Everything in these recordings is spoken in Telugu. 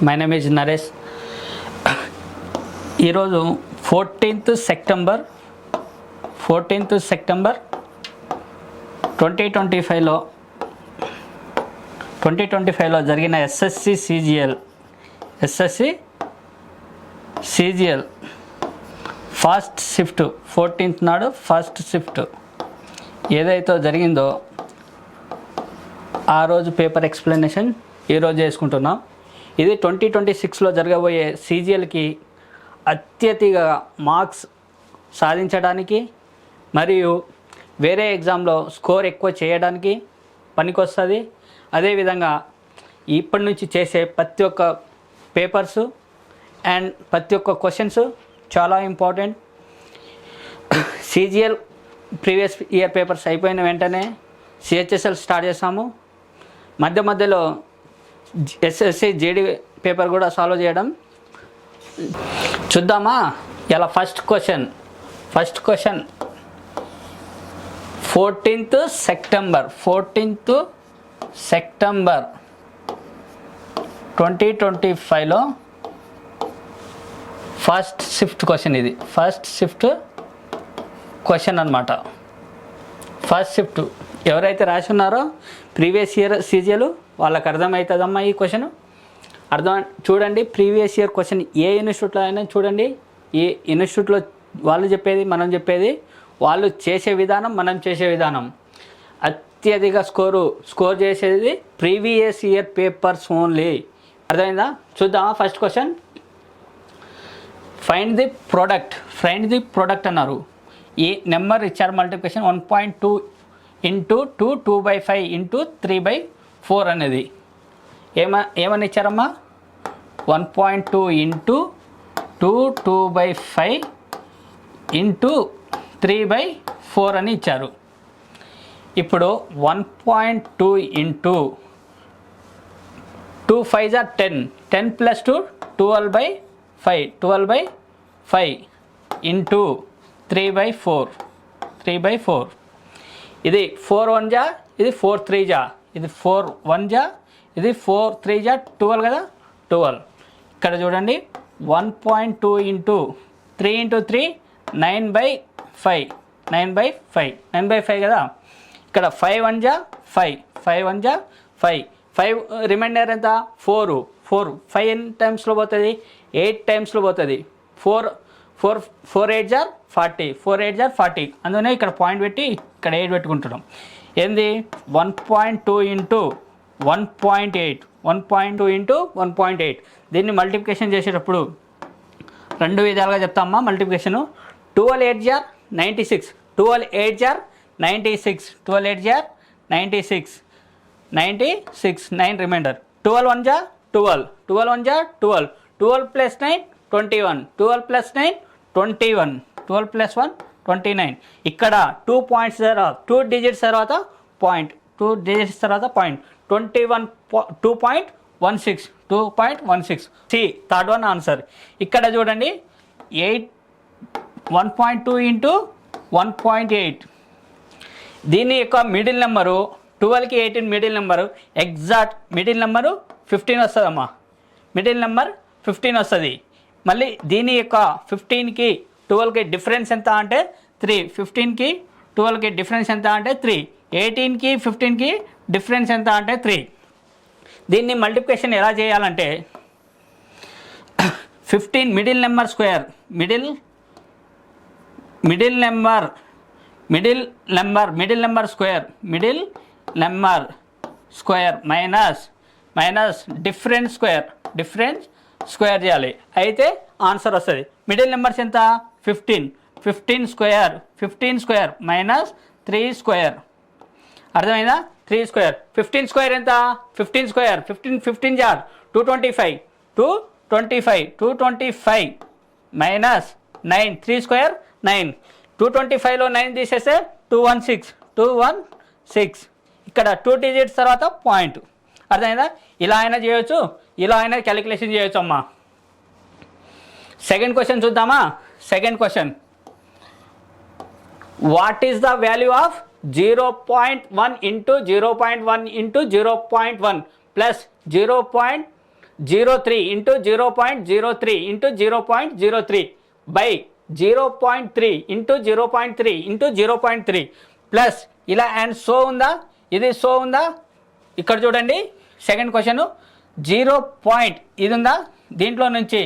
My name is Naresh. ఈరోజు 14th సెప్టెంబర్ 2025లో జరిగిన SSC CGL first shift 14th నాడు ఫస్ట్ షిఫ్ట్ ఏదైతే జరిగిందో ఆ రోజు పేపర్ ఎక్స్ప్లెనేషన్ ఈరోజు చేసుకుంటున్నాం. ఇది 2026లో జరగబోయే సిజిఎల్కి అత్యధిక మార్క్స్ సాధించడానికి మరియు వేరే ఎగ్జామ్లో స్కోర్ ఎక్కువ చేయడానికి పనికొస్తుంది. అదేవిధంగా ఇప్పటి నుంచి చేసే ప్రతి ఒక్క పేపర్సు అండ్ ప్రతి ఒక్క క్వశ్చన్స్ చాలా important. CGL previous year papers అయిపోయిన వెంటనే సిహెచ్ఎస్ఎల్ స్టార్ట్ చేస్తాము. మధ్యలో ఎస్ఎస్సి జేడీ పేపర్ కూడా సాల్వ్ చేయడం చూద్దామా. ఇలా ఫస్ట్ క్వశ్చన్ 14th సెప్టెంబర్ 2025లో ఫస్ట్ షిఫ్ట్ క్వశ్చన్. ఇది ఫస్ట్ షిఫ్ట్ క్వశ్చన్ అన్నమాట. ఫస్ట్ షిఫ్ట్ ఎవరైతే రాసి ఉన్నారో ప్రీవియస్ ఇయర్ సిజిఎల్ వాళ్ళకి అర్థమవుతుందమ్మా ఈ క్వశ్చన్. చూడండి, ప్రీవియస్ ఇయర్ క్వశ్చన్ ఏ ఇన్స్టిట్యూట్లో అయినా చూడండి. ఏ ఇన్స్టిట్యూట్లో వాళ్ళు చెప్పేది మనం చెప్పేది, వాళ్ళు చేసే విధానం మనం చేసే విధానం. అత్యధిక స్కోర్ చేసేది ప్రీవియస్ ఇయర్ పేపర్స్ ఓన్లీ. అర్థమైందా? చూద్దామా. First question, find the product అన్నారు. ఈ నెంబర్ ఇచ్చారు మల్టిప్లికేషన్ 1.2 ఇంటూ 2 2/5 ఇంటూ 3/4 అనేది ఏమని ఇచ్చారమ్మా? 1.2 ఇంటూ 2 2/5 ఇంటూ 3/4 అని ఇచ్చారు. ఇప్పుడు 1.2 ఇంటూ 2 5 are 10 ప్లస్ 2 12/5 ఇంటూ 3/4 ఇది 4 1 జా, ఇది 4 3 జా, ఇది 4 1 జా, ఇది 4 3 జా 12 కదా, 12. ఇక్కడ చూడండి 1.2 ఇంటూ 3 ఇంటూ 3 9/5 కదా. ఇక్కడ 5 1 జా 5 రిమైండర్ ఎంత? 4 5 ఎన్ని టైమ్స్లో పోతుంది? 8 టైమ్స్లో పోతుంది. 4 8 జార్ 40 అందుకనే ఇక్కడ పాయింట్ పెట్టి ఇక్కడ 8 పెట్టుకుంటున్నాం. ఏంది? 1.2 ఇంటూ 1.8 దీన్ని మల్టిప్లికేషన్ చేసేటప్పుడు రెండు విధాలుగా చెప్తామమ్మా మల్టిప్లికేషను. 12 8 jar 96 9 reminder. 12 1 జా 12 ప్లస్ 9 21 12 ప్లస్ 9 21 12 ప్లస్ 1 29. ఇక్కడ 2 పాయింట్స్ తర్వాత 2 డిజిట్స్ తర్వాత point 21 2.16 C third one answer. ఇక్కడ చూడండి 1.2 ఇంటూ 1.8 దీని యొక్క మిడిల్ నెంబరు 12కి 18 middle number, exact middle number 15 వస్తుందమ్మా. మిడిల్ నెంబర్ 15 వస్తుంది. మళ్ళీ దీని యొక్క 15కి 12కి డిఫరెన్స్ ఎంత అంటే 3. 15కి 12కి డిఫరెన్స్ ఎంత అంటే 3. 18కి 15కి డిఫరెన్స్ ఎంత అంటే 3. దీన్ని మల్టిప్లికేషన్ ఎలా చేయాలంటే 15 middle number square middle number square minus difference square చేయాలి. అయితే ఆన్సర్ వస్తుంది. మిడిల్ నెంబర్స్ ఎంత? 15 స్క్వేర్ మైనస్ 3 స్క్వేర్. అర్థమైందా? 3 స్క్వేర్. 15 స్క్వేర్ ఎంత? 15 జార్ 225 మైనస్ 9 3 స్క్వేర్ 9. 225లో 9 తీసేస్తే 216 ఇక్కడ 2 డిజిట్స్ తర్వాత పాయింట్. అర్థమైందా? ఇలా అయినా చేయొచ్చు, ఇలా అయినా క్యాలిక్యులేషన్ చేయొచ్చు అమ్మా. సెకండ్ క్వశ్చన్ చూద్దామా. Second question, what is the value of 0.1 into 0.1 into 0.1 plus 0.1 03 into 0.03 into 0.03 by 0.3 into 0.3 into 0.3 plus ఇలా అండ్ సో ఉందా, ఇది సో ఉందా. ఇక్కడ చూడండి సెకండ్ క్వశ్చన్ 0. ఇది ఉందా, దీంట్లో నుంచి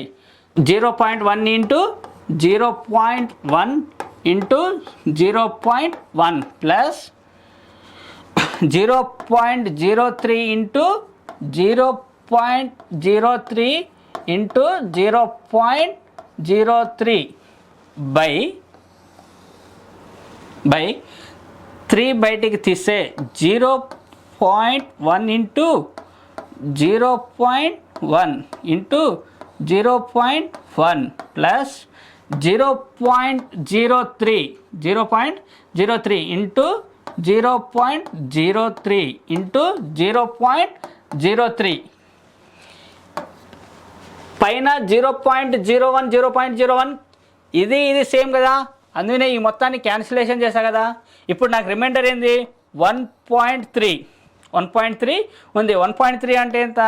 0.1 into 0.1 into 0.1 plus 0.03 into 0.03 into 0.03 by 3 బయటికి తీస్తే 0.1 into 0.1 into 0.1 plus 0.03 into 0.03 into 0.03 పైన 0.01 ఇది సేమ్ కదా, అందుకనే ఈ మొత్తాన్ని క్యాన్సిలేషన్ చేశా కదా. ఇప్పుడు నాకు రిమైండర్ ఏంది 1.3 ఉంది. 1.3 అంటే ఎంత,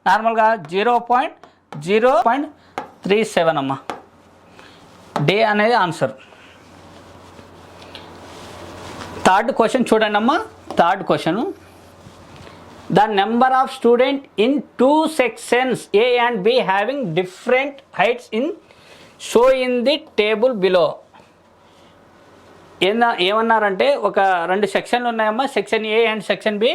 నార్మల్గా 0.37 అమ్మా. డే అనేది ఆన్సర్. థర్డ్ క్వశ్చన్ చూడండి అమ్మా. Third question, the number of student in 2 sections A and B having different heights in show in the table below. ఏమన్నారంటే ఒక 2 సెక్షన్లు ఉన్నాయమ్మా, section A and section B.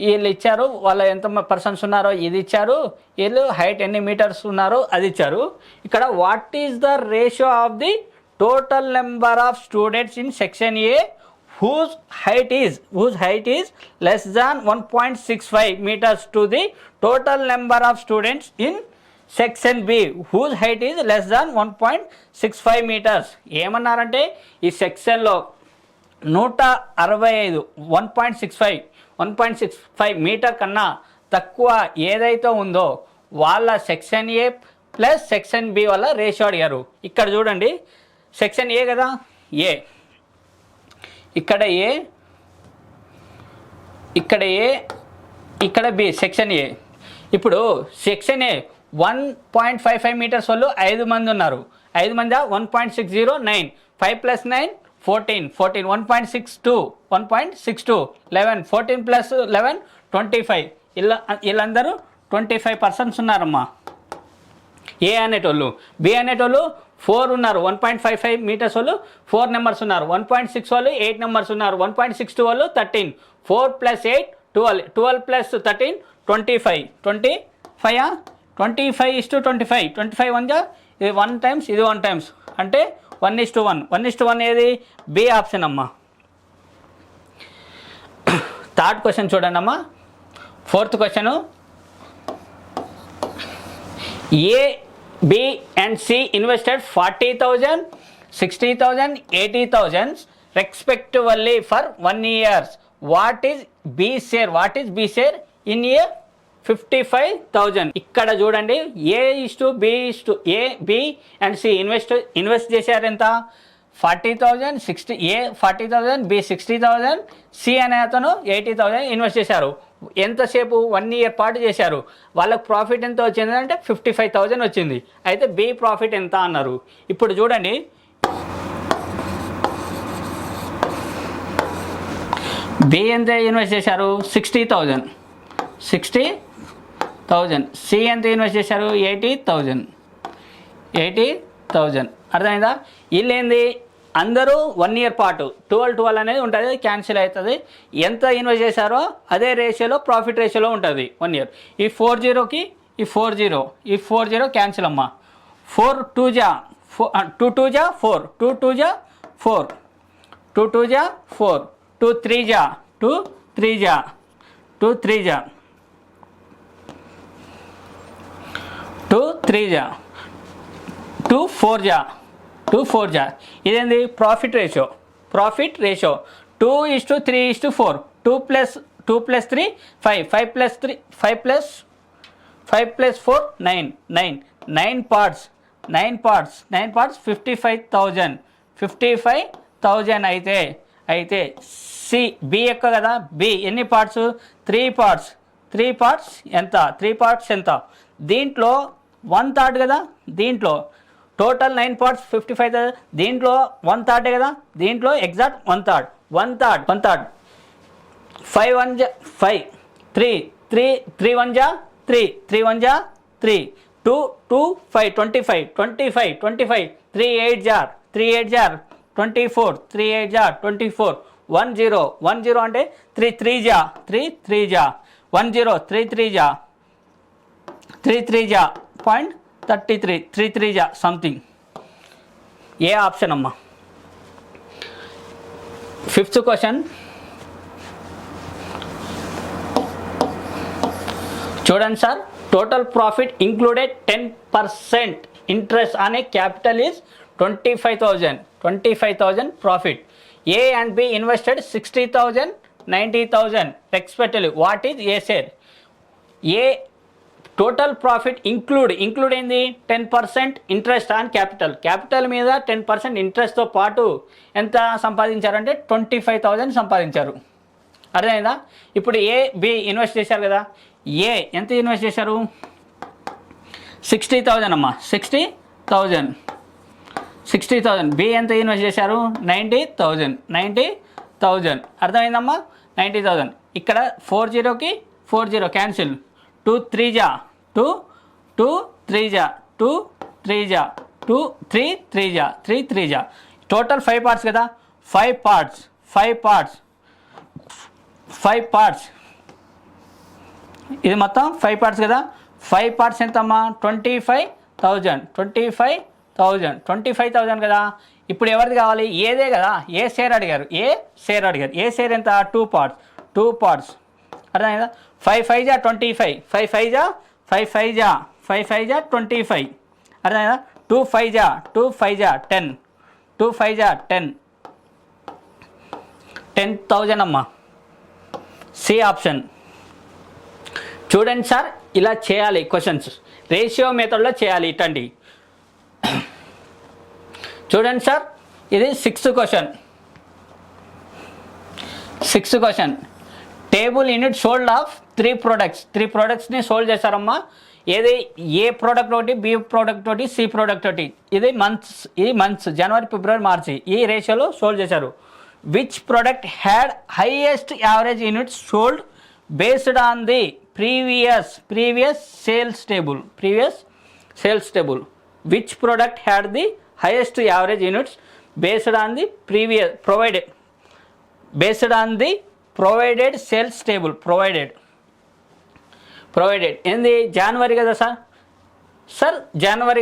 వీళ్ళు ఇచ్చారు వాళ్ళ ఎంత పర్సన్స్ ఉన్నారో ఇది ఇచ్చారు, వీళ్ళు హైట్ ఎన్ని మీటర్స్ ఉన్నారో అది ఇచ్చారు. ఇక్కడ what is the ratio of the total number of students in section A whose height is less than 1.65 meters to the total number of students in section B whose height is less than 1.65 meters. ఏమన్నారంటే ఈ సెక్షన్లో 165 1.65 మీటర్ కన్నా తక్కువ ఏదైతే ఉందో వాళ్ళ section A plus section B వల్ల రేషియో అడిగారు. ఇక్కడ చూడండి సెక్షన్ ఏ కదా, ఏ ఇక్కడ ఏ, ఇక్కడ బి, సెక్షన్ ఏ. ఇప్పుడు సెక్షన్ ఏ 1.55 మీటర్స్ వాళ్ళు 5 మంది ఉన్నారు. 5 మంది 1.60 9 5 + 9 14 1.62 11 14 + 11 25 వీళ్ళందరూ 25 పర్సన్స్ ఉన్నారమ్మా. ఏ అనేటోళ్ళు. బి అనేటోళ్ళు 4 ఉన్నారు. 1.55 మీటర్స్ వాళ్ళు 4 నెంబర్స్ ఉన్నారు. 1.6 వాళ్ళు 8 నెంబర్స్ ఉన్నారు. 1.62 వాళ్ళు 13 4 + 8 12 + 13 25 25 1 ఇది 1 టైమ్స్ ఇది 1 టైమ్స్ అంటే 1:1 ఏది, బి ఆప్షన్ అమ్మా. థర్డ్ క్వశ్చన్ చూడండి అమ్మా. Fourth question, A B and C invested 40,000, 60,000, 80,000 respectively for 1 year. What is B share in a 55,000? ఇక్కడ చూడండి B and C ఇన్వెస్ట్ చేశారు ఎంత, 40,000 40,000 B 60,000 C అనే అతను 80,000 ఇన్వెస్ట్ చేశారు. ఎంతసేపు 1 year పాటు చేశారు. వాళ్ళకు ప్రాఫిట్ ఎంత వచ్చింది అంటే 55,000 వచ్చింది. అయితే బి ప్రాఫిట్ ఎంత అన్నారు. ఇప్పుడు చూడండి బి ఎంత ఇన్వెస్ట్ చేశారు, 60,000 సి ఎంత ఇన్వెస్ట్ చేశారు, 80,000 అర్థమైందా. వీళ్ళు ఏంది అందరూ 1 year పాటు 12 అనేది ఉంటుంది, క్యాన్సిల్ అవుతుంది. ఎంత ఇన్వెస్ట్ చేశారో అదే రేషియోలో ప్రాఫిట్ రేషియోలో ఉంటుంది 1 year. ఈ 40కి ఈ 40 క్యాన్సిల్ అమ్మా. 4 2 జా 2 2 జా 4 2 2 జా 4 2 2 జా 4 2 3 జా 2 3 జా 2 3 జా 2 3 జా 2 4 జా 2 4 జా. ఇదేంది ప్రాఫిట్ రేషియో 2:3:4 2 + 3 5 5 + 3 5 + 4 9 పార్ట్స్ 55,000 అయితే సి బి ఎక్క కదా, బి ఎన్ని పార్ట్స్ 3 పార్ట్స్ ఎంత 3 పార్ట్స్ ఎంత దీంట్లో 1/3 కదా, దీంట్లో టోటల్ 9 పార్ట్స్ 55,000, దీంట్లో 1/3 కదా, దీంట్లో ఎగ్జాక్ట్ 1/3 5 1 5 3 3 3 1 3 3 1 3 2 2 5 25 25 25 3 8 3 8 24 3 8 24 1 0 1 0 అంటే 3 3 3 3 1 0 3 3 3 3 .33 3 3 సంథింగ్. ఏ ఆప్షన్ అమ్మా? ఫిఫ్త్ క్వశ్చన్ చూడండి sir. Total profit included 10% interest on a capital is 25,000 profit. A and B invested 60,000 90,000 respectively. What is A share? A total profit include ఏంది? 10% ఇంట్రెస్ట్ ఆన్ క్యాపిటల్ మీద 10% ఇంట్రెస్ట్తో పాటు ఎంత సంపాదించారంటే 25,000 సంపాదించారు. అర్థమైందా? ఇప్పుడు ఏ బి ఇన్వెస్ట్ చేశారు కదా. ఏ ఎంత ఇన్వెస్ట్ చేశారు? 60,000 అమ్మా, 60,000. బి ఎంత ఇన్వెస్ట్ చేశారు? 90,000. అర్థమైందమ్మా? 90,000. ఇక్కడ 40కి 40 క్యాన్సిల్. 2 3 2 2 3 2 3 2 3 3 3 టోటల్ 5 పార్ట్స్ కదా. 5 పార్ట్స్ ఇది మొత్తం 5 పార్ట్స్ కదా. 5 పార్ట్స్ ఎంతమ్మా? 25,000 కదా. ఇప్పుడు ఎవరిది కావాలి? ఏదే కదా. ఏ షేర్ అడిగారు. ఏ షేర్ ఎంత? 2 పార్ట్స్. అర్థమైందా? 5 5 25 5 5 25. అర్థమైందా? 2 5 10 2 5 10,000 అమ్మా. C option. చూడండి సార్, ఇలా చేయాలి క్వశ్చన్స్. రేషియో మెథడ్లో చేయాలి ఇటండి. చూడండి సార్, ఇది 6th question. Table unit sold of 3 ప్రోడక్ట్స్ని సోల్డ్ చేశారమ్మా. ఏది? ఏ ప్రోడక్ట్ ఒకటి, బి ప్రోడక్ట్ ఒకటి, సి ప్రోడక్ట్ ఒకటి. ఇది మంత్స్ జనవరి ఫిబ్రవరి మార్చి ఈ రేషియోలో సోల్డ్ చేశారు. Which product had highest average units sold based on the previous sales table. Which product had the highest average units based on the provided sales table? Provided ఏంది? జనవరి కదా సార్. జనవరి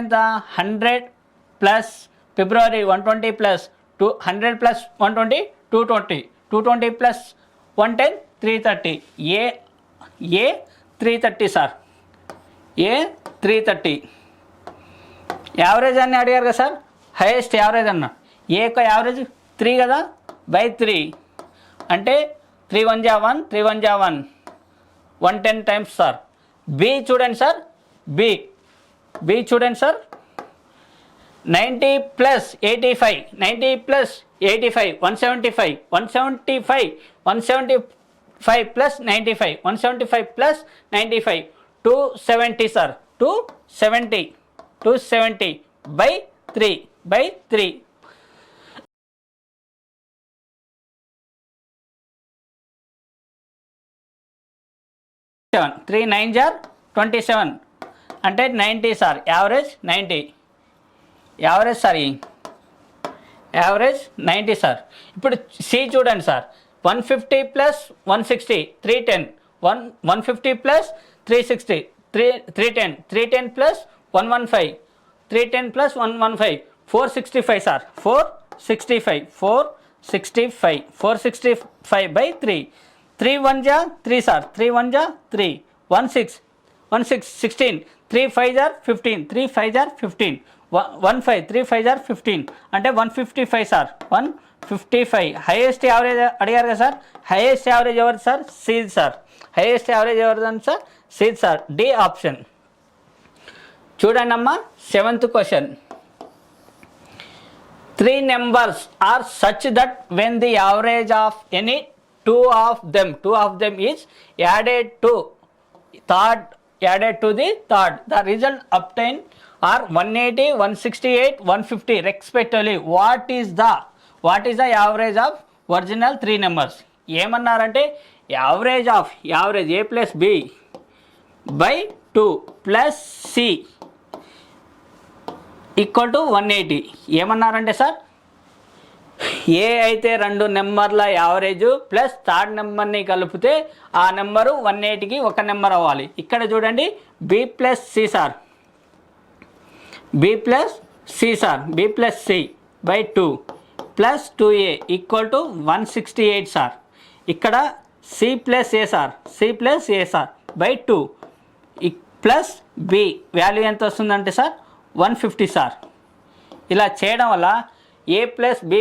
ఎంత? 100 ప్లస్ ఫిబ్రవరి 120 ప్లస్ 100 ప్లస్ 120 220 ప్లస్ 110 330. ఏ 330 సార్. ఏ 330. యావరేజ్ అని అడిగారు కదా సార్. హైయెస్ట్ యావరేజ్ అన్న. ఏ యొక్క యావరేజ్ 3 కదా, బై 3 అంటే 3 1 1 3 1 1 110 టైమ్స్ సార్. బి చూడండి సార్. బి చూడండి sir. 90 plus 85 175 plus 95 175 plus 95 270 sir. 270 by 3 3 9 27 అంటే 90 సార్. యావరేజ్ 90. Average 90 sir. ఇప్పుడు సి చూడండి sir. 150 plus 160 310 150 plus 360 310 plus 115 310 plus 115 465 sir. 465 by 3 3 1 3 sir. 3 1 3 16 16 3 5 15 3 5 15 1 5 3 5 15 అంటే 155 సార్. 155. హైయెస్ట్ యావరేజ్ అడిగారు కదా సార్. హైయెస్ట్ యావరేజ్ ఎవరు సార్? సీడ్ సార్. హైయెస్ట్ యావరేజ్ ఎవరిదని సార్? సీడ్ సార్. D option. చూడండి అమ్మా, 7th question. 3 numbers are such that when the average of any two of them is added to third added to the third. The result obtained are 180, 168, 150 respectively. What is the average of original three numbers? ఏమన్నారంటే average a plus b by 2 plus c equal to 180. ఏమన్నారంటే సార్ ఏ అయితే రెండు నెంబర్ల యావరేజ్ ప్లస్ థర్డ్ నెంబర్ని కలిపితే ఆ నెంబరు 180కి ఒక నెంబర్ అవ్వాలి. ఇక్కడ చూడండి b plus c sir, b plus c by 2 plus 2a equal to 168 sir. ఇక్కడ c plus a sir by 2 plus b value ఎంత వస్తుందంటే సార్ 150 సార్. ఇలా చేయడం వల్ల a plus b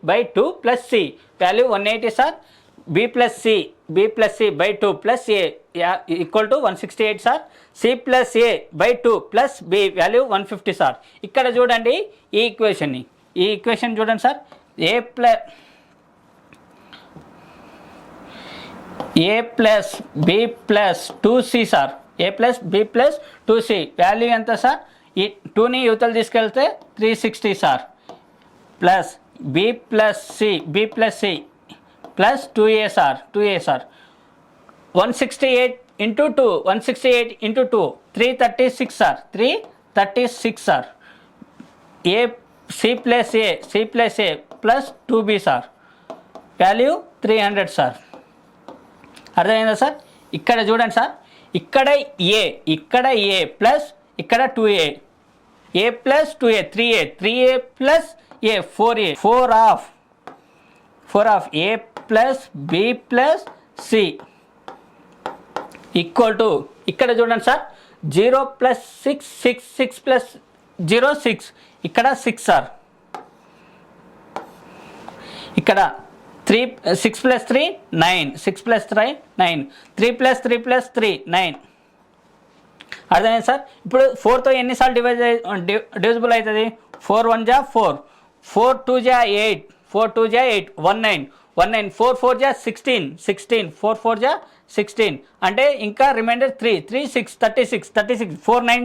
by 2 plus c value 180 sir. b plus c by 2 plus a equal to 168 sir. c plus a by 2 plus b value 150 sir. ఇక్కడ చూడండి ఈ ఈక్వేషన్ చూడండి sir. a plus b plus 2c sir, a plus b plus 2c value ఎంత సార్? ఈ 2ని యువతలు తీసుకెళ్తే 360 sir. Plus b plus c plus 2a sir 168 into 2 336 sir 336 sir. c plus a plus 2b sir value 300 sir. అర్థమైందా సార్? ఇక్కడ చూడండి సార్, ఇక్కడ a ప్లస్ ఇక్కడ 2a, a plus 2a 3a plus a 4a 4 of a plus b plus c equal to ఇక్కడ చూడండి సార్ 0 ప్లస్ 6 ప్లస్ 0 6 ఇక్కడ 6 సార్. ఇక్కడ 6 ప్లస్ 3 9 6 ప్లస్ 3 9 3 ప్లస్ 3 9. అర్థమైంది సార్? ఇప్పుడు 4తో ఎన్నిసార్లు డివిజిబుల్ అవుతుంది? 4 1 జా 4, 4 2 జా 8, 4 2 జా 8 19 4 4 జా 16 4 4 జా 16 అంటే ఇంకా రిమైండర్ 3 6 36 4 9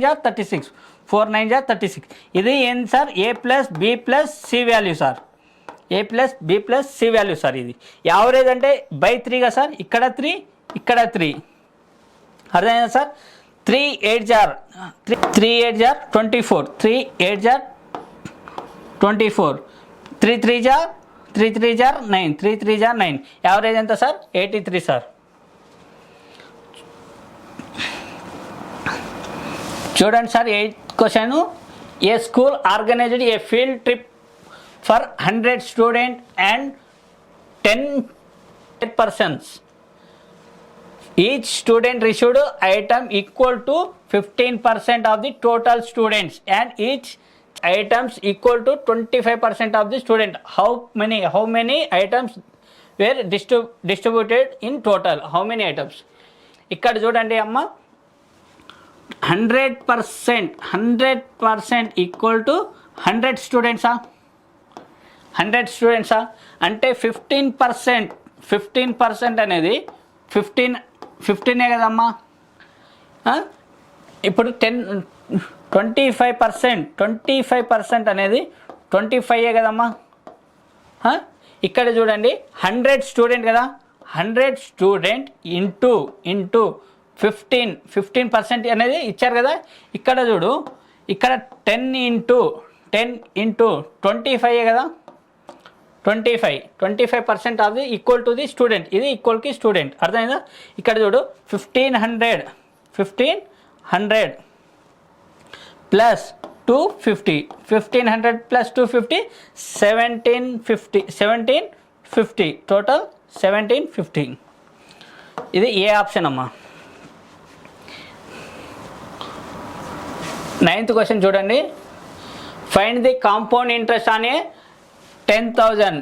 జా 36. ఇది ఏంటి sir? a plus b plus c value sir, a plus b plus c value sir. ఇది యావరేజ్ అంటే బై 3గా సార్. ఇక్కడ 3 ఇక్కడ 3. అర్థమైందా సార్? 3 8 జార్ 24 3 8 జార్ 24 3 3 జార్ 9 యావరేజ్ ఎంత సార్? 83 సార్. చూడండి sir 8th question. A school organised a field trip for 100 student and 10 persons. Each student received item equal to 15% of the total students and each items equal to 25% of the student. How many items were distributed in total? How many items? ఇక్కడ చూడండి అమ్మ 100% ఈక్వల్ టు 100 స్టూడెంట్సా? 100 స్టూడెంట్సా అంటే 15% అనేది 15 కదమ్మా. ఇప్పుడు 25% అనేది 25 కదమ్మా. ఇక్కడ చూడండి 100 స్టూడెంట్ కదా, 100 స్టూడెంట్ ఇంటూ 15% అనేది ఇచ్చారు కదా. ఇక్కడ చూడు, ఇక్కడ 10 ఇంటూ 25 కదా, 25% of the equal to the student. ఇది ఈక్వల్ కి స్టూడెంట్. అర్థమైందా? ఇక్కడ చూడు 1500 ప్లస్ 250 1500 ప్లస్ 250 1750 టోటల్ 1750. ఇది ఏ ఆప్షన్ అమ్మా? 9th క్వశ్చన్ చూడండి. Find the compound interest on A 10,000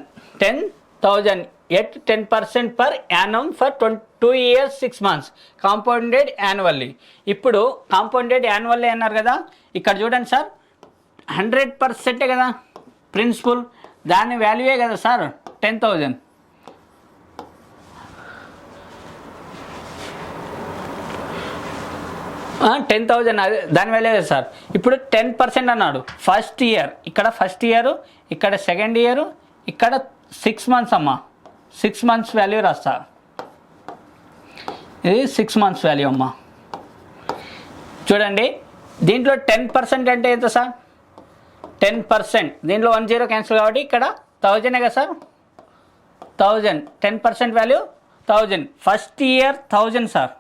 at 10% per annum for 2 years 6 months compounded annually. ఇప్పుడు కాంపౌండెడ్ యాన్యువల్లీ అన్నారు కదా. ఇక్కడ చూడండి సార్ 100% కదా ప్రిన్సిపల్, దాని వాల్యూయే కదా సార్ 10,000. 10,000 అదే దాని వాల్యూ సార్. ఇప్పుడు 10% అన్నాడు. ఫస్ట్ ఇయర్ ఇక్కడ ఫస్ట్ ఇయర్, ఇక్కడ సెకండ్ ఇయర్, ఇక్కడ 6 months అమ్మా. 6 months వాల్యూ రాస్తా. ఇది 6 months వాల్యూ అమ్మా. చూడండి దీంట్లో 10% అంటే ఎంత సార్? 10%. దీంట్లో 10 క్యాన్సిల్ కాబట్టి ఇక్కడ 1000 కదా sir. 1000 10% value 1000. First year 1000 sir.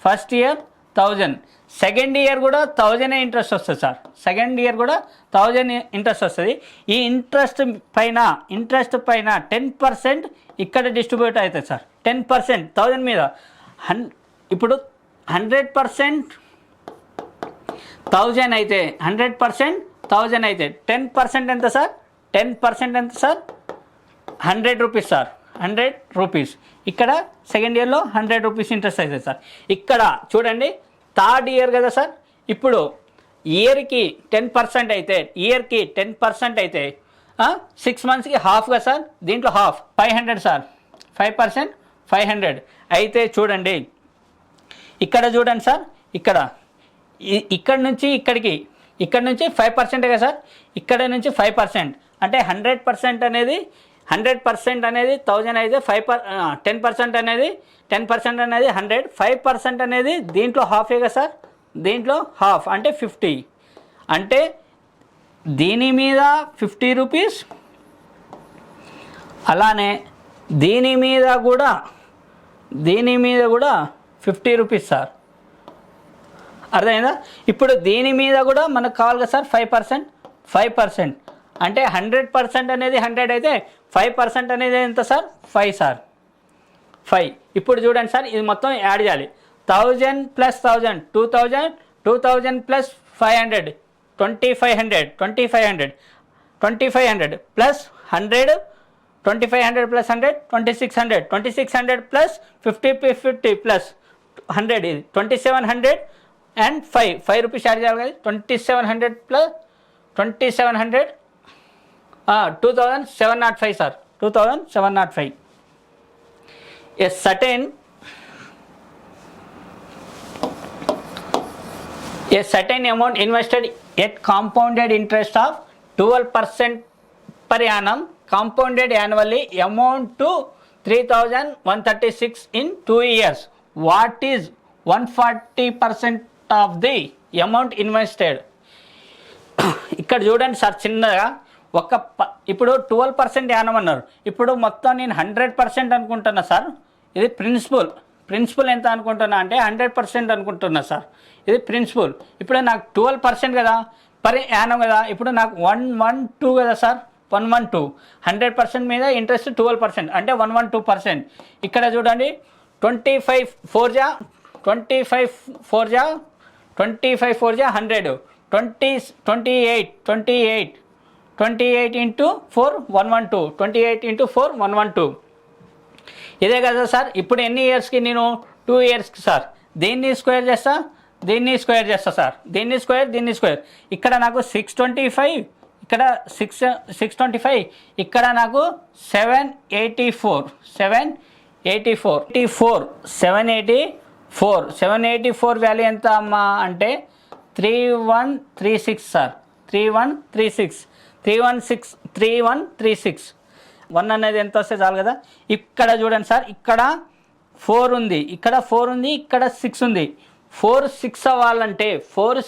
First year 1000. Second year కూడా 1000 ఇంట్రెస్ట్ వస్తుంది సార్. సెకండ్ ఇయర్ కూడా 1000 ఇంట్రెస్ట్ వస్తుంది. ఈ ఇంట్రెస్ట్ పైన 10% ఇక్కడ డిస్ట్రిబ్యూట్ అవుతుంది సార్. 10% 1000 మీద ఇప్పుడు 100% 1000 అయితే 100% 1000 అయితే 10% ఎంత సార్? 10% ఎంత సార్? 100 rupees sir. 100 రూపీస్. ఇక్కడ సెకండ్ ఇయర్లో 100 రూపీస్ ఇంట్రెస్ట్ అవుతుంది సార్. ఇక్కడ చూడండి థర్డ్ ఇయర్ కదా సార్. ఇప్పుడు ఇయర్కి 10% అయితే 10% అయితే 6 monthsకి హాఫ్ కదా సార్. దీంట్లో హాఫ్ 500 సార్. 5% 500 అయితే చూడండి ఇక్కడ చూడండి సార్. ఇక్కడ నుంచి ఇక్కడ నుంచి 5% కదా సార్. ఇక్కడ నుంచి 5% అంటే 100% అనేది 1000 అయితే 10% అనేది 100. 5% అనేది దీంట్లో హాఫే కదా సార్. దీంట్లో హాఫ్ అంటే 50. అంటే దీని మీద 50 రూపీస్, అలానే దీని మీద కూడా 50 రూపీస్ సార్. అర్థమైందా? ఇప్పుడు దీని మీద కూడా మనకు కావాలి కదా సార్ 5% అంటే 100% అనేది 100 అయితే 5% అనేది ఎంత సార్? 5 సార్. 5. ఇప్పుడు చూడండి సార్ ఇది మొత్తం యాడ్ చేయాలి. 1000 + 1000 2000, 2000 + 500 2500 2500 2500 + 100 2500 + 100 2600 2600 + 50 50 + 100 ఇది 2700 అండ్ 5 రూపీస్ యాడ్ చేయాలి కదా. 2700 + 2700 2705 sir. 2705. A certain amount invested at compounded interest of 12% per annum compounded annually amount to 3,136 in 2 years. What is 140% of the amount invested? ఇక్కడ చూడండి సార్ చిన్నగా ఇప్పుడు 12% యానం అన్నారు. ఇప్పుడు మొత్తం నేను 100% అనుకుంటున్నా సార్. ఇది ప్రిన్సిపల్ ఎంత అనుకుంటున్నా అంటే 100% అనుకుంటున్నా సార్. ఇది ప్రిన్సిపల్. ఇప్పుడు నాకు 12% కదా పర్ యానం కదా. ఇప్పుడు నాకు 112 కదా సార్. 112 100% మీద ఇంట్రెస్ట్ 12% అంటే 112%. ఇక్కడ చూడండి 25 4 జా 100 28 into 4 112 28 into 4 112 ఇదే కదా సార్. ఇప్పుడు ఎన్ని ఇయర్స్కి? నేను 2 yearsకి సార్. దీన్ని స్క్వేర్ చేస్తా సార్. దీన్ని స్క్వేర్ ఇక్కడ నాకు 625, ఇక్కడ 625, ఇక్కడ నాకు 784 వాల్యూ ఎంత అమ్మా అంటే 3136 సార్. 3136 1 అనేది ఎంత వస్తే చాలు కదా. ఇక్కడ చూడండి సార్ ఇక్కడ 4 ఉంది, ఇక్కడ 6 ఉంది. 4 6 అవ్వాలంటే 4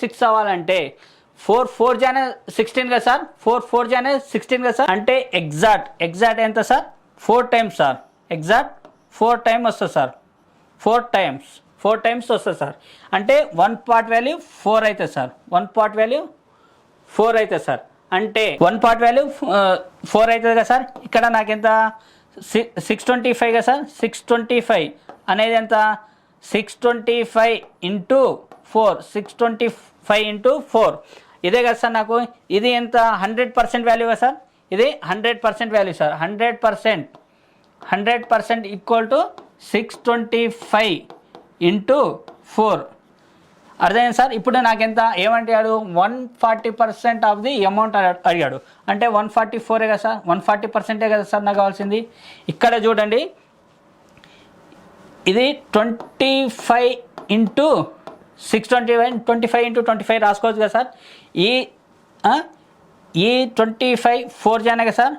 4 జానే 16 కదా సార్. 4 4 జానే 16 కదా సార్. అంటే ఎగ్జాక్ట్ ఎంత sir? 4 times sir. Exact 4 times వస్తుంది సార్. 4 times వస్తుంది సార్. అంటే 1 part వాల్యూ 4 అవుతుంది సార్. 1 part వాల్యూ 4 అవుతుంది సార్. అంటే 1 part వాల్యూ 4 అవుతుంది కదా సార్. ఇక్కడ నాకు ఎంత 625 కదా సార్. 625 అనేది ఎంత? 625 into 4 625 into 4 ఇదే కదా సార్. నాకు ఇది ఎంత? 100% వాల్యూ కదా సార్. ఇది 100% value sir. 100% equal to 625 into 4 అర్థమైంది సార్. ఇప్పుడు నాకెంత ఏమంటాడు? 140% ఆఫ్ ది అమౌంట్ అడిగాడు. అంటే 144 కదా సార్. 140% కదా సార్ నాకు కావాల్సింది. ఇక్కడ చూడండి ఇది 25 into 625 ఇంటూ 25 రాసుకోవచ్చు కదా సార్. ఈ 25 4 జానే కదా సార్,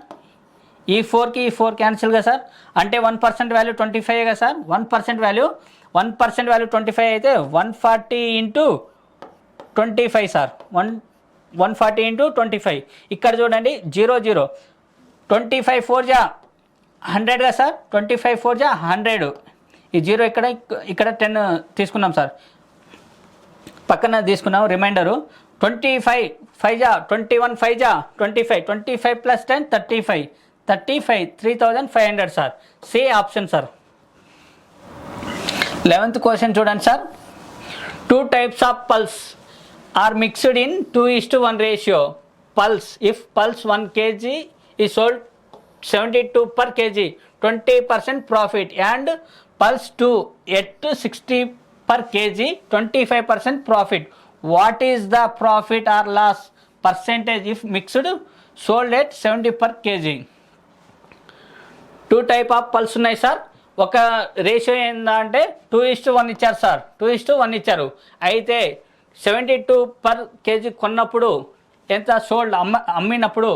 ఈ 4కి ఈ 4 క్యాన్సిల్ కదా సార్, అంటే 1% వాల్యూ 25 కదా సార్. 1% వాల్యూ 25 అయితే 140 ఇంటూ 25 సార్. 140 ఇంటూ 25. ఇక్కడ చూడండి 0 0, 25 4 జా 100 కదా సార్. 25 4 జా 100. ఈ 0 ఇక్కడ 10 తీసుకున్నాం సార్, పక్కన తీసుకున్నాం రిమైండరు. 25 5 జా 21 5 జా 25, 25 ప్లస్ 10 35, 3500 sir. C option sir. 11th question చూడండి sir. 2 types of pulse are mixed in 2:1 ratio. Pulse, if pulse 1 kg is sold 72 per kg, 20% profit, and pulse 2 at 60 per kg, 25% profit. What is the profit or loss percentage if mixed sold at 70 per kg? 2 type of pulse ఉన్నాయి సార్. ఒక రేషియో ఏంటంటే 2:1 ఇచ్చారు సార్. 2:1 ఇచ్చారు. అయితే 72 పర్ కేజీ కొన్నప్పుడు ఎంత సోల్డ్ అమ్మినప్పుడు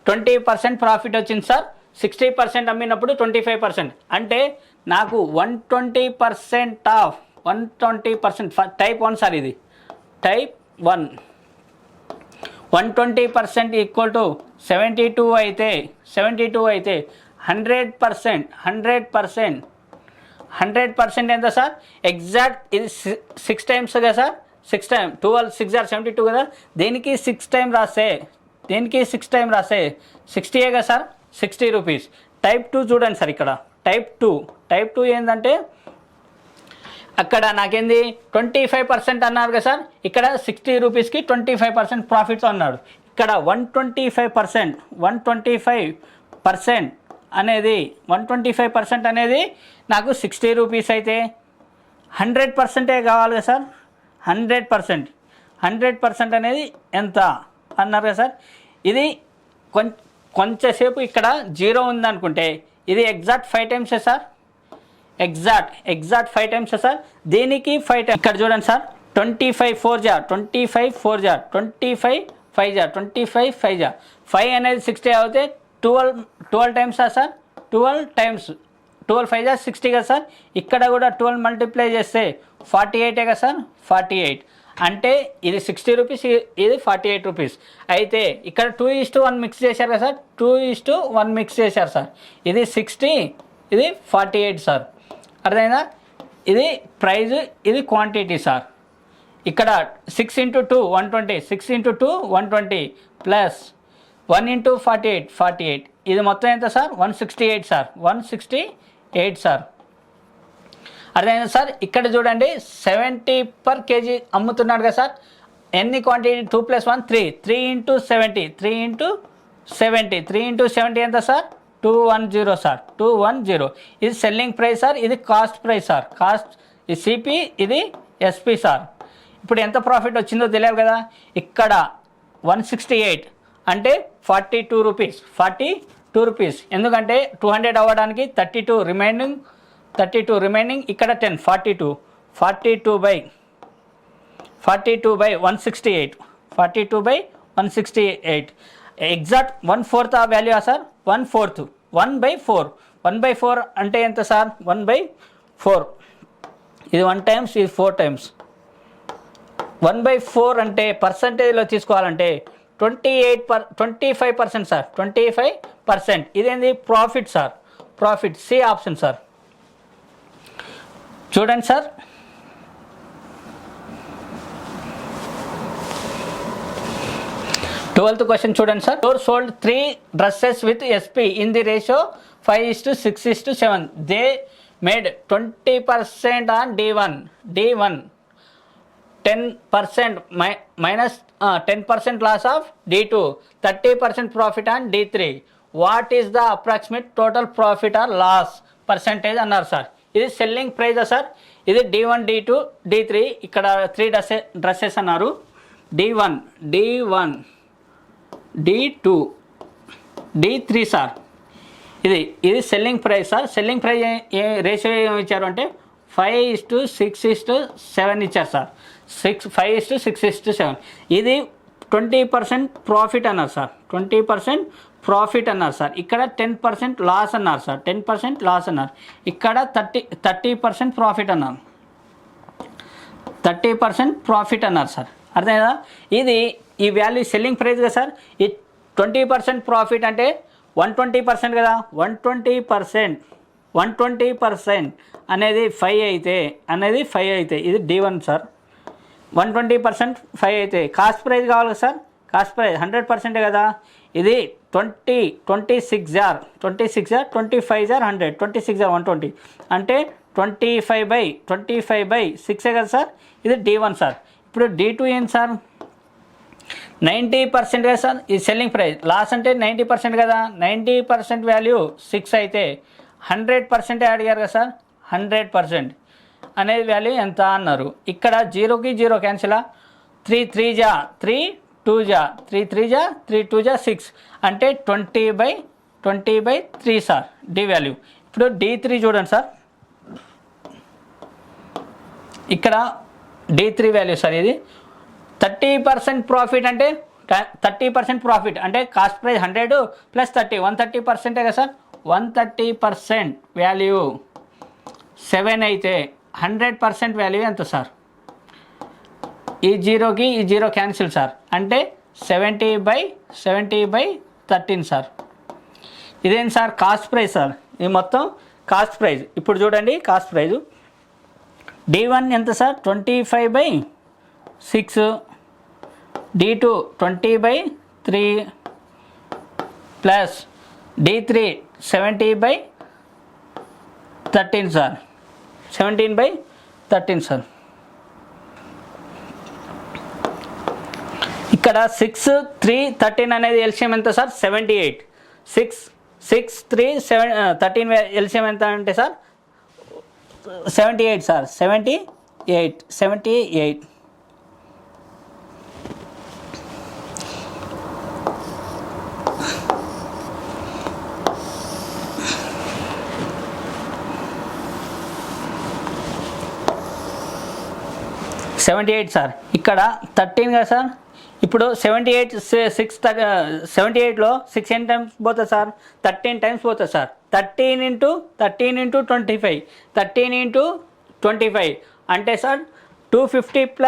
20% ప్రాఫిట్ వచ్చింది సార్. 60% అమ్మినప్పుడు 25%. అంటే నాకు 120% ఆఫ్ 120% టైప్ 1 సార్. ఇది టైప్ 1. 120% ఈక్వల్ టు 72 అయితే 100% ఎంత సార్? ఎగ్జాక్ట్ ఇది 6 టైమ్స్ కదా సార్. 6 టైమ్ 12 6 ఆర్ 72 కదా. దేనికి 6 టైమ్ రాస్తే 60 కదా సార్. 60 రూపీస్. టైప్ 2 చూడండి సార్. ఇక్కడ టైప్ 2 ఏంటంటే అక్కడ నాకేంది 25% అన్నారు కదా సార్. ఇక్కడ 60 రూపీస్కి 25% ప్రాఫిట్స్ అన్నాడు. ఇక్కడ 125% అనేది నాకు 60 రూపీస్ అయితే 100% కావాలి కదా సార్. 100% అనేది ఎంత అన్నారు కదా సార్. ఇది కొంచెంసేపు ఇక్కడ 0 ఉందనుకుంటే ఇది exact 5 times sir. Exact 5 times sir. దీనికి 5 టైమ్స్. ఇక్కడ చూడండి సార్. 25 4 జా 25 4 జా 25 5 జా 25 5 జా 5 అనేది 60 అవుతే 12 టైమ్స్ సార్. 12 టైమ్స్ 12 5 జా 60 కదా సార్. ఇక్కడ కూడా 12 మల్టిప్లై చేస్తే 48 కదా సార్. 48 అంటే ఇది 60 రూపీస్, ఇది 48 రూపీస్. అయితే ఇక్కడ 2:1 మిక్స్ చేశారు కదా సార్. 2:1 మిక్స్ చేశారు సార్. ఇది 60, ఇది 48 సార్. అర్థమైందా? ఇది ప్రైజ్, ఇది క్వాంటిటీ సార్. ఇక్కడ 6 × 2 120, 6 × 2 120 ప్లస్ 1 × 48. ఇది మొత్తం ఎంత సార్? 168 సార్. 168 సార్. అర్థమైందా సార్? ఇక్కడ చూడండి 70 పర్ కేజీ అమ్ముతున్నాడు కదా సార్. ఎన్ని క్వాంటిటీ? 2 + 1 3. 3 × 70, 3 × 70 ఎంత సార్? 210 సార్. 210. ఇది సెల్లింగ్ ప్రైస్ సార్. ఇది కాస్ట్ ప్రైస్ సార్. కాస్ట్ ఇది సిపి, ఇది ఎస్పి సార్. ఇప్పుడు ఎంత ప్రాఫిట్ వచ్చిందో తెలియదు కదా. ఇక్కడ 168 అంటే 42 రూపీస్. 42 రూపీస్. ఎందుకంటే 200 అవ్వడానికి 32 రిమైనింగ్. ఇక్కడ 10 42 బై 168. 168 ఎగ్జాక్ట్ 1/4 ఆ వాల్యూ సార్. 1/4 1/4. 1/4 అంటే ఎంత సార్? 1/4. ఇది 1 టైమ్స్, ఇది 4 టైమ్స్. 1/4 అంటే పర్సంటేజ్లో తీసుకోవాలంటే 25% సార్. 25%. ఇదేంది? Profit sir. Profit. C option sir. చూడండి సార్. ట్వెల్త్ క్వశ్చన్ చూడండి sir. Store sold 3 dresses with SP in the ratio 5:6:7. They made 20% on D1, 10% minus 10% loss of D2, 30% profit on D3. What is the approximate total profit or loss percentage అన్నారు సార్. ఇది సెల్లింగ్ ప్రైజా సార్. ఇది D1, D2, D3. ఇక్కడ 3 డ్రెస్సెస్ అన్నారు. D1, D2, D3 sir. ఇది selling price sir. Selling price ratio ఏమి ఇచ్చారు అంటే 5:6:7 ఇచ్చారు సార్. 5:6:7 ఇది 20% ప్రాఫిట్ అన్నారు సార్. 20% ప్రాఫిట్ అన్నారు సార్. ఇక్కడ 10% లాస్ అన్నారు సార్. 10% లాస్ అన్నారు. ఇక్కడ 30% ప్రాఫిట్ అన్నారు. 30% ప్రాఫిట్ అన్నారు సార్. అర్థం కదా? ఇది ఈ వాల్యూ సెల్లింగ్ ప్రైస్ కదా సార్. ఈ 20% ప్రాఫిట్ అంటే 120% కదా. 120% అనేది 5 అయితే ఇది D1 సార్. 120% 5 అయితే కాస్ట్ ప్రైస్ కావాలి కదా సార్. కాస్ట్ ప్రైస్ 100% కదా. ఇది 26 జార్ 25 జార్ 100 26 జార్ 120 అంటే 25/6 కదా సార్. ఇది D1 సార్. ఇప్పుడు D2 ఏంటి సార్? 90% కదా సార్. ఈ సెల్లింగ్ ప్రైస్ లాస్ అంటే 90% కదా. 90% వాల్యూ 6 అయితే 100% అడిగారు కదా సార్. 100% అనేది వాల్యూ ఎంత అన్నారు. ఇక్కడ 0కి 0 క్యాన్సిల్. 3 3 జా 3 2 జా 3 3 జా 3 2 జా 6 అంటే 20/3 సార్ డి వాల్యూ. ఇప్పుడు D3 చూడండి సార్. ఇక్కడ D3 వాల్యూ సార్. ఇది 30% ప్రాఫిట్ అంటే 30% ప్రాఫిట్ అంటే కాస్ట్ ప్రైస్ 100 + 30 130% కదా సార్. 130% వాల్యూ 7 అయితే 100% వాల్యూ ఎంత సార్? ఈ 0కి ఈ 0 క్యాన్సిల్ సార్. అంటే 70/13 సార్. ఇదేంటి సార్? Cost price sir. ఇది మొత్తం కాస్ట్ ప్రైస్. ఇప్పుడు చూడండి కాస్ట్ ప్రైజు D1 ఎంత sir? 25/6. D2 20/3 plus D3 70/13 sir. 17/13 sir. ఇక్కడ 6 3 13 అనేది ఎల్సిఎం ఎంత సార్? 78. 6 3 7 13 ఎల్సిఎం ఎంత అంటే సార్ 78 సార్. 78. సార్. ఇక్కడ 13 కదా సార్. ఇప్పుడు 78లో 6 ఎన్ని టైమ్స్ పోతుంది సార్? 13 టైమ్స్ పోతుంది సార్. 13 × 25 13 × 25 అంటే సార్ 250 +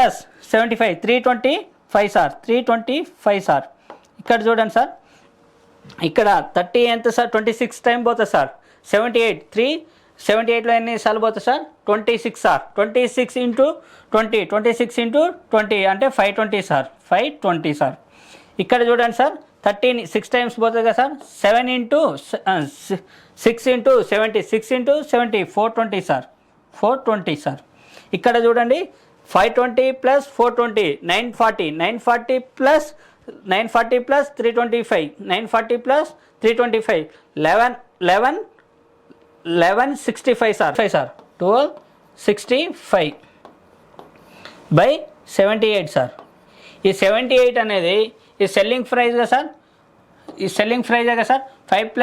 75 325 సార్. 325 సార్. ఇక్కడ చూడండి సార్. ఇక్కడ 30 ఎంత సార్? 26 టైం పోతుంది సార్. 78లో ఎన్నిసార్లు పోతుంది సార్? 26 సార్. 26 × 20 26 × 20 అంటే 520 సార్. 520 సార్. ఇక్కడ చూడండి సార్. 13 6 టైమ్స్ పోతుంది కదా సార్. 6 × 70 6 × 70 420 సార్. 420 సార్. ఇక్కడ చూడండి 520 + 420 940 940 + 325 940 + 325 1165 సార్. 1265/78 సార్. ఈ 78 అనేది ఈ సెల్లింగ్ ప్రైస్ కదా సార్. ఈ సెల్లింగ్ ప్రైస్ కదా సార్. 5 +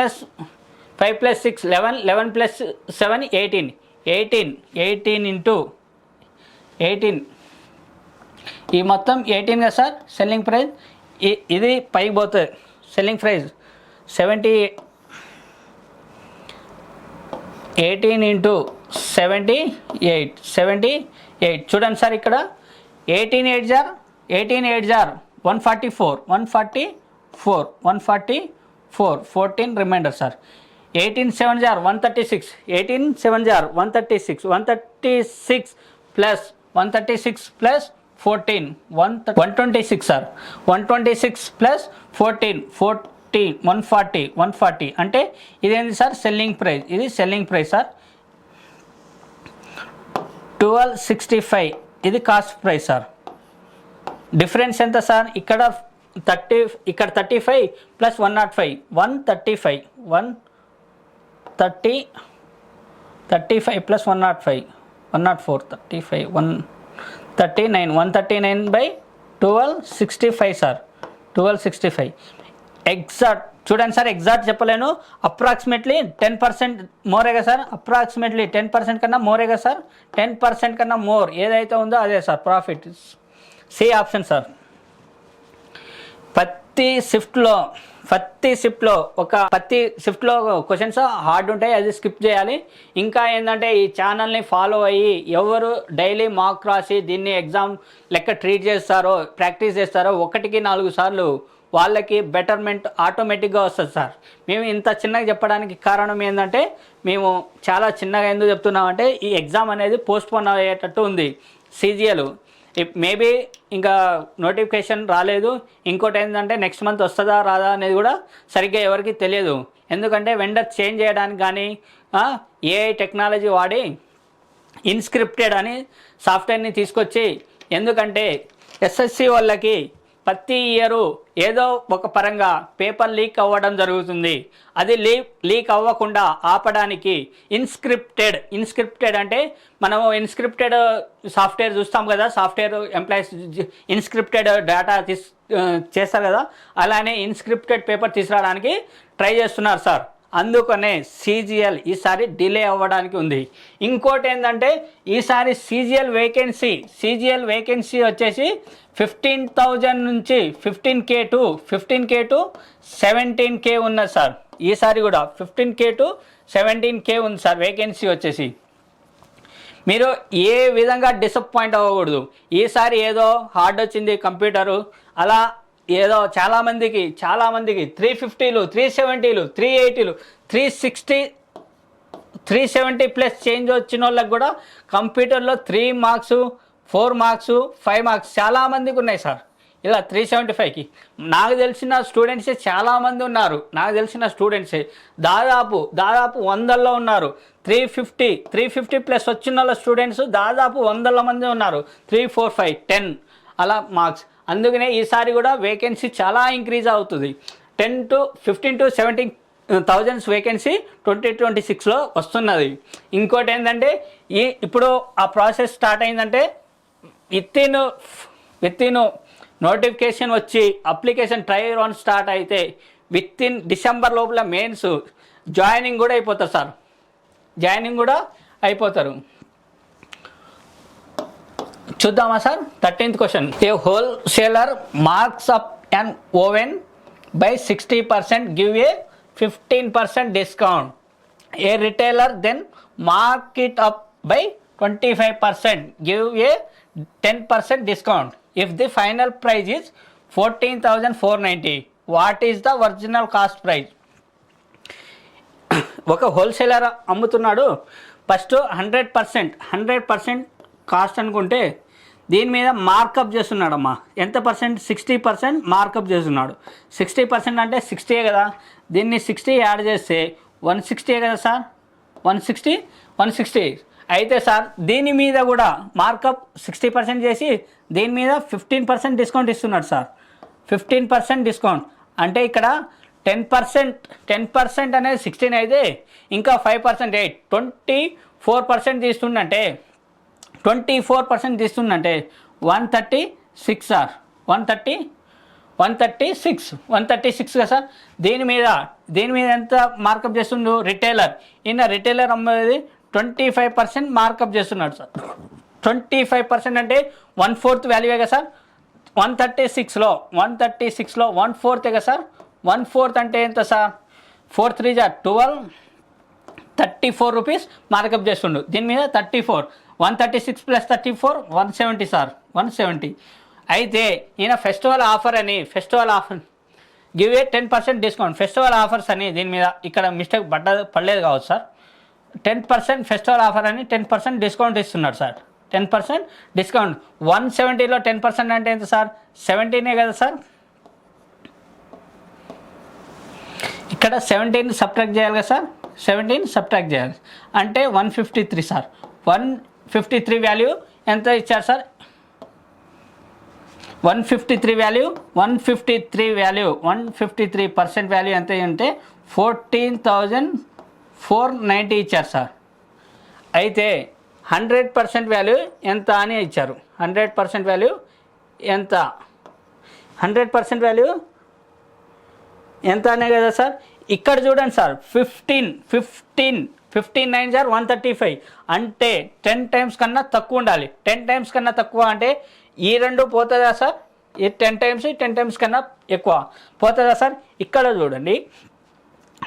6 11 11 + 7 18 × 18 ఈ మొత్తం 18 కదా సార్ సెల్లింగ్ ప్రైస్. ఇది పైకి పోతుంది సెల్లింగ్ ప్రైస్ 18 × 78 చూడండి సార్. ఇక్కడ 18 8 జార్ 144 14 రిమైండర్ సార్. 18 7 జార్ 136 136 + 14 126 సార్. 126 + 14 140 అంటే ఇదేంటి సార్? Selling price. ఇది సెల్లింగ్ ప్రైస్ సార్. 1265 ఇది కాస్ట్ ప్రైస్ సార్. డిఫరెన్స్ ఎంత సార్? ఇక్కడ 30 ఇక్కడ 35 + 105 135 130 35 + 105 104 35 139 139/1265 సార్. 1265 ఎగ్జాక్ట్ చూడండి సార్, ఎగ్జాక్ట్ చెప్పలేను, అప్రాక్సిమేట్లీ 10% మోరేగా సార్, అప్రాక్సిమేట్లీ 10% కన్నా మోరేగా సార్, 10% కన్నా మోర్ ఏదైతే ఉందో అదే sir profit. C option sir. ప్రతి షిఫ్ట్లో క్వశ్చన్స్ హార్డ్ ఉంటాయి, అది స్కిప్ చేయాలి. ఇంకా ఏంటంటే ఈ ఛానల్ని ఫాలో అయ్యి ఎవరు డైలీ మార్క్ రాసి దీన్ని ఎగ్జామ్ లెక్క ట్రీట్ చేస్తారో, ప్రాక్టీస్ చేస్తారో 1కి 4 సార్లు వాళ్ళకి బెటర్మెంట్ ఆటోమేటిక్గా వస్తుంది సార్. మేము ఇంత చిన్నగా చెప్పడానికి కారణం ఏంటంటే, మేము చాలా చిన్నగా ఎందుకు చెప్తున్నామంటే ఈ ఎగ్జామ్ అనేది పోస్ట్పోన్ అయ్యేటట్టు ఉంది. CGL మేబీ ఇంకా నోటిఫికేషన్ రాలేదు. ఇంకోటి ఏంటంటే నెక్స్ట్ మంత్ వస్తుందా రాదా అనేది కూడా సరిగ్గా ఎవరికి తెలియదు. ఎందుకంటే వెండర్ చేంజ్ చేయడానికి కానీ AI టెక్నాలజీ వాడి ఇన్స్క్రిప్టెడ్ అని సాఫ్ట్వేర్ని తీసుకొచ్చి, ఎందుకంటే SSC వాళ్ళకి ప్రతి ఇయరు ఏదో ఒక పరంగా పేపర్ లీక్ అవ్వడం జరుగుతుంది. అది లీక్ అవ్వకుండా ఆపడానికి ఇన్స్క్రిప్టెడ్ అంటే మనము ఇన్స్క్రిప్టెడ్ సాఫ్ట్వేర్ చూస్తాం కదా, సాఫ్ట్వేర్ ఎంప్లాయీస్ ఇన్స్క్రిప్టెడ్ డేటా చేస్తారు కదా, అలానే ఇన్స్క్రిప్టెడ్ పేపర్ తీసుకురావడానికి ట్రై చేస్తున్నారు సార్. అందుకనే CGL ఈసారి డిలే అవ్వడానికి ఉంది. ఇంకోటి ఏంటంటే ఈసారి CGL వేకెన్సీ వచ్చేసి 15,000 నుంచి 15K to 17K ఉన్నది సార్. ఈసారి కూడా 15K to 17K ఉంది సార్ వేకెన్సీ వచ్చేసి. మీరు ఏ విధంగా డిసప్పాయింట్ అవ్వకూడదు. ఈసారి ఏదో హార్డ్ వచ్చింది కంప్యూటరు, అలా ఏదో చాలామందికి 350లు 370లు 380లు 370 ప్లస్ చేంజ్ వచ్చిన వాళ్ళకి కూడా కంప్యూటర్లో 3 మార్క్స్ 4 మార్క్స్ 5 మార్క్స్ చాలామందికి ఉన్నాయి సార్. ఇలా 375కి నాకు తెలిసిన స్టూడెంట్సే చాలామంది ఉన్నారు. దాదాపు 100లో ఉన్నారు. 350 ప్లస్ వచ్చిన వాళ్ళ స్టూడెంట్స్ దాదాపు 100 మంది ఉన్నారు. 3, 4, 5, 10 అలా మార్క్స్. అందుకనే ఈసారి కూడా వేకెన్సీ చాలా ఇంక్రీజ్ అవుతుంది. 15 to 17,000 వేకెన్సీ 2026లో వస్తున్నది. ఇంకోటి ఏంటంటే ఇప్పుడు ఆ ప్రాసెస్ స్టార్ట్ అయిందంటే విత్ ఇన్ నోటిఫికేషన్ వచ్చి అప్లికేషన్ ట్రయల్ రన్ స్టార్ట్ అయితే విత్ ఇన్ డిసెంబర్ లోపల మెయిన్స్ జాయినింగ్ కూడా అయిపోతారు సార్. చూద్దామా sir. 13th question. A wholesaler marks up and oven by 60% give a 15% discount. A retailer then mark it up by 25%, give a 10% discount. If the final price is 14,490, what is the original cost price? ఒక హోల్సేలర్ అమ్ముతున్నాడు. ఫస్ట్ 100% కాస్ట్ అనుకుంటే దీని మీద మార్కప్ చేస్తున్నాడమ్మా. ఎంత పర్సెంట్? 60% మార్కప్ చేస్తున్నాడు. 60% అంటే 60 కదా, దీన్ని 60 యాడ్ చేస్తే 160 కదా సార్. 160 అయితే సార్ దీని మీద కూడా మార్కప్ 60% చేసి దీని మీద 15% డిస్కౌంట్ ఇస్తున్నాడు సార్. 15% డిస్కౌంట్ అంటే ఇక్కడ 10% అనేది 16 అయితే ఇంకా 5% 8 24% తీస్తుందంటే 136 సార్. 136 కదా సార్. దీని మీద ఎంత మార్కప్ చేస్తుండు రిటైలర్. రిటైలర్ అమ్మేది 25% మార్కప్ చేస్తున్నాడు సార్. 25% అంటే 1/4 వాల్యూవే కదా సార్. 136లో 1/4 కదా సార్. 1/4 అంటే ఎంత సార్? 4 3 12, 34 రూపీస్ మార్కప్ చేస్తుండు. దీని మీద 34, 136 ప్లస్ 34 170 సార్. 170 అయితే ఈయన festival offer give a 10% discount. Festival offers అని దీని మీద ఇక్కడ మిస్టేక్ పడలేదు కావచ్చు సార్. 10% ఫెస్టివల్ ఆఫర్ అని 10% డిస్కౌంట్ ఇస్తున్నాడు సార్. 10% డిస్కౌంట్. 170లో 10% అంటే ఎంత సార్? 17 కదా సార్. ఇక్కడ 17 సబ్ట్రాక్ట్ చేయాలి కదా సార్. 17 సబ్ట్రాక్ట్ చేయాలి అంటే 153 సార్. 153 వాల్యూ ఎంత ఇచ్చారు సార్? 153 వాల్యూ 153% వాల్యూ ఎంత అంటే 14,490 ఇచ్చారు సార్. అయితే 100% వాల్యూ ఎంత అని ఇచ్చారు. 100% వాల్యూ ఎంత? 100% వాల్యూ ఎంత అనే కదా సార్. ఇక్కడ చూడండి సార్ 15 9 సార్ 135 అంటే 10 టైమ్స్ కన్నా తక్కువ ఉండాలి. 10 టైమ్స్ కన్నా తక్కువ అంటే ఈ రెండు పోతుందా సార్, ఈ 10 టైమ్స్ కన్నా ఎక్కువ పోతుందా సార్. ఇక్కడ చూడండి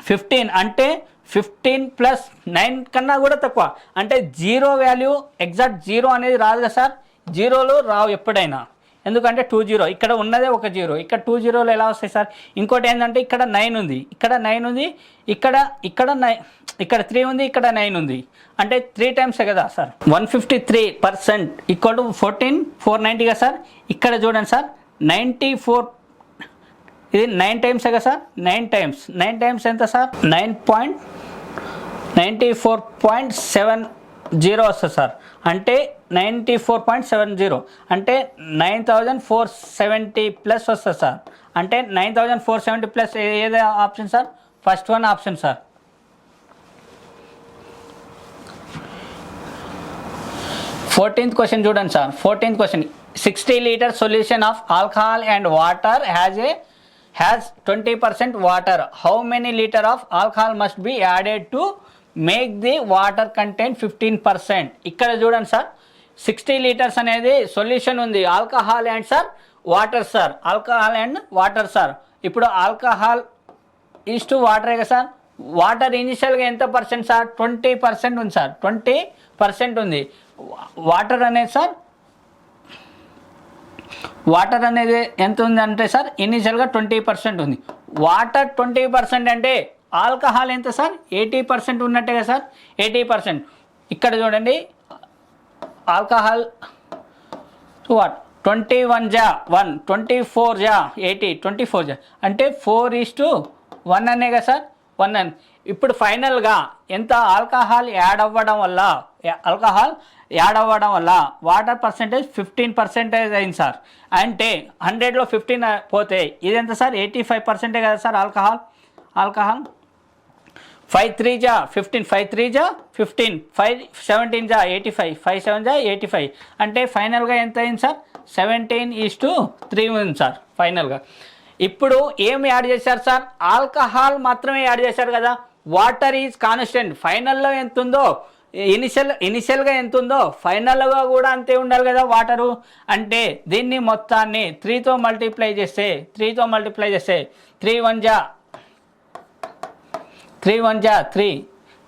15 అంటే 15 ప్లస్ 9 కన్నా కూడా తక్కువ అంటే జీరో వాల్యూ, ఎగ్జాక్ట్ జీరో అనేది రాదు కదా సార్. జీరోలు రావు ఎప్పుడైనా, ఎందుకంటే 20 ఇక్కడ ఉన్నదే ఒక జీరో, ఇక్కడ 2 జీరోలు ఎలా వస్తాయి సార్. ఇంకోటి ఏంటంటే ఇక్కడ 9 ఉంది, ఇక్కడ 9 ఉంది, ఇక్కడ 3 ఉంది, ఇక్కడ 9 ఉంది అంటే 3 టైమ్సే కదా సార్. 153% ఈక్వల్ టు 14,490 కదా సార్. ఇక్కడ చూడండి సార్ 94, ఇది 9 టైమ్సే కదా సార్. 9 టైమ్స్ ఎంత సార్, 9.94.70 వస్తుంది సార్. అంటే 94.70 అంటే 9,470 ప్లస్ వస్తుంది సార్. అంటే 9,470 ప్లస్ ఏదే option sir, first one option sir. Fourteenth question చూడండి sir. 14th question 60 litre solution of alcohol and water has 20% water. How many litre of alcohol must be added to make the water content 15%. ఇక్కడ చూడండి సార్ 60 లీటర్స్ అనేది సొల్యూషన్ ఉంది, alcohol and sir water sir, alcohol and water sir. ఇప్పుడు ఆల్కహాల్ ఈజ్ టు వాటరే కదా సార్. వాటర్ ఇనిషియల్గా ఎంత పర్సెంట్ సార్, 20% ఉంది సార్, 20% ఉంది. వాటర్ అనేది ఎంత ఉంది అంటే సార్ ఇనిషియల్గా 20% ఉంది. వాటర్ 20% అంటే ఆల్కహాల్ ఎంత సార్, 80% ఉన్నట్టే కదా సార్, 80%. ఇక్కడ చూడండి ఆల్కహాల్ వాట్ 21 జా 1, 24 జా 80, 24 జా అంటే 4:1 అనే కదా సార్, 1 అని. ఇప్పుడు ఫైనల్గా ఎంత ఆల్కహాల్ యాడ్ అవ్వడం వల్ల వాటర్ పర్సెంటేజ్ 15% అయింది సార్. అంటే 100లో 15 పోతే ఇది ఎంత సార్, 85% కదా సార్ ఆల్కహాల్. 5 3 జా 15, 5 3 జా 15, 5 17 జా 85, 5 7 జా 85 అంటే ఫైనల్గా ఎంత అయింది సార్, 17:3 ఉంది సార్ ఫైనల్గా. ఇప్పుడు ఏం యాడ్ చేశారు సార్, ఆల్కహాల్ మాత్రమే యాడ్ చేశారు కదా. వాటర్ ఈజ్ కాన్స్టెంట్, ఫైనల్లో ఎంత ఉందో ఇనిషియల్గా ఎంత ఉందో ఫైనల్గా కూడా అంతే ఉండాలి కదా వాటరు. అంటే దీన్ని మొత్తాన్ని 3తో మల్టిప్లై చేస్తే 3 1 జా 3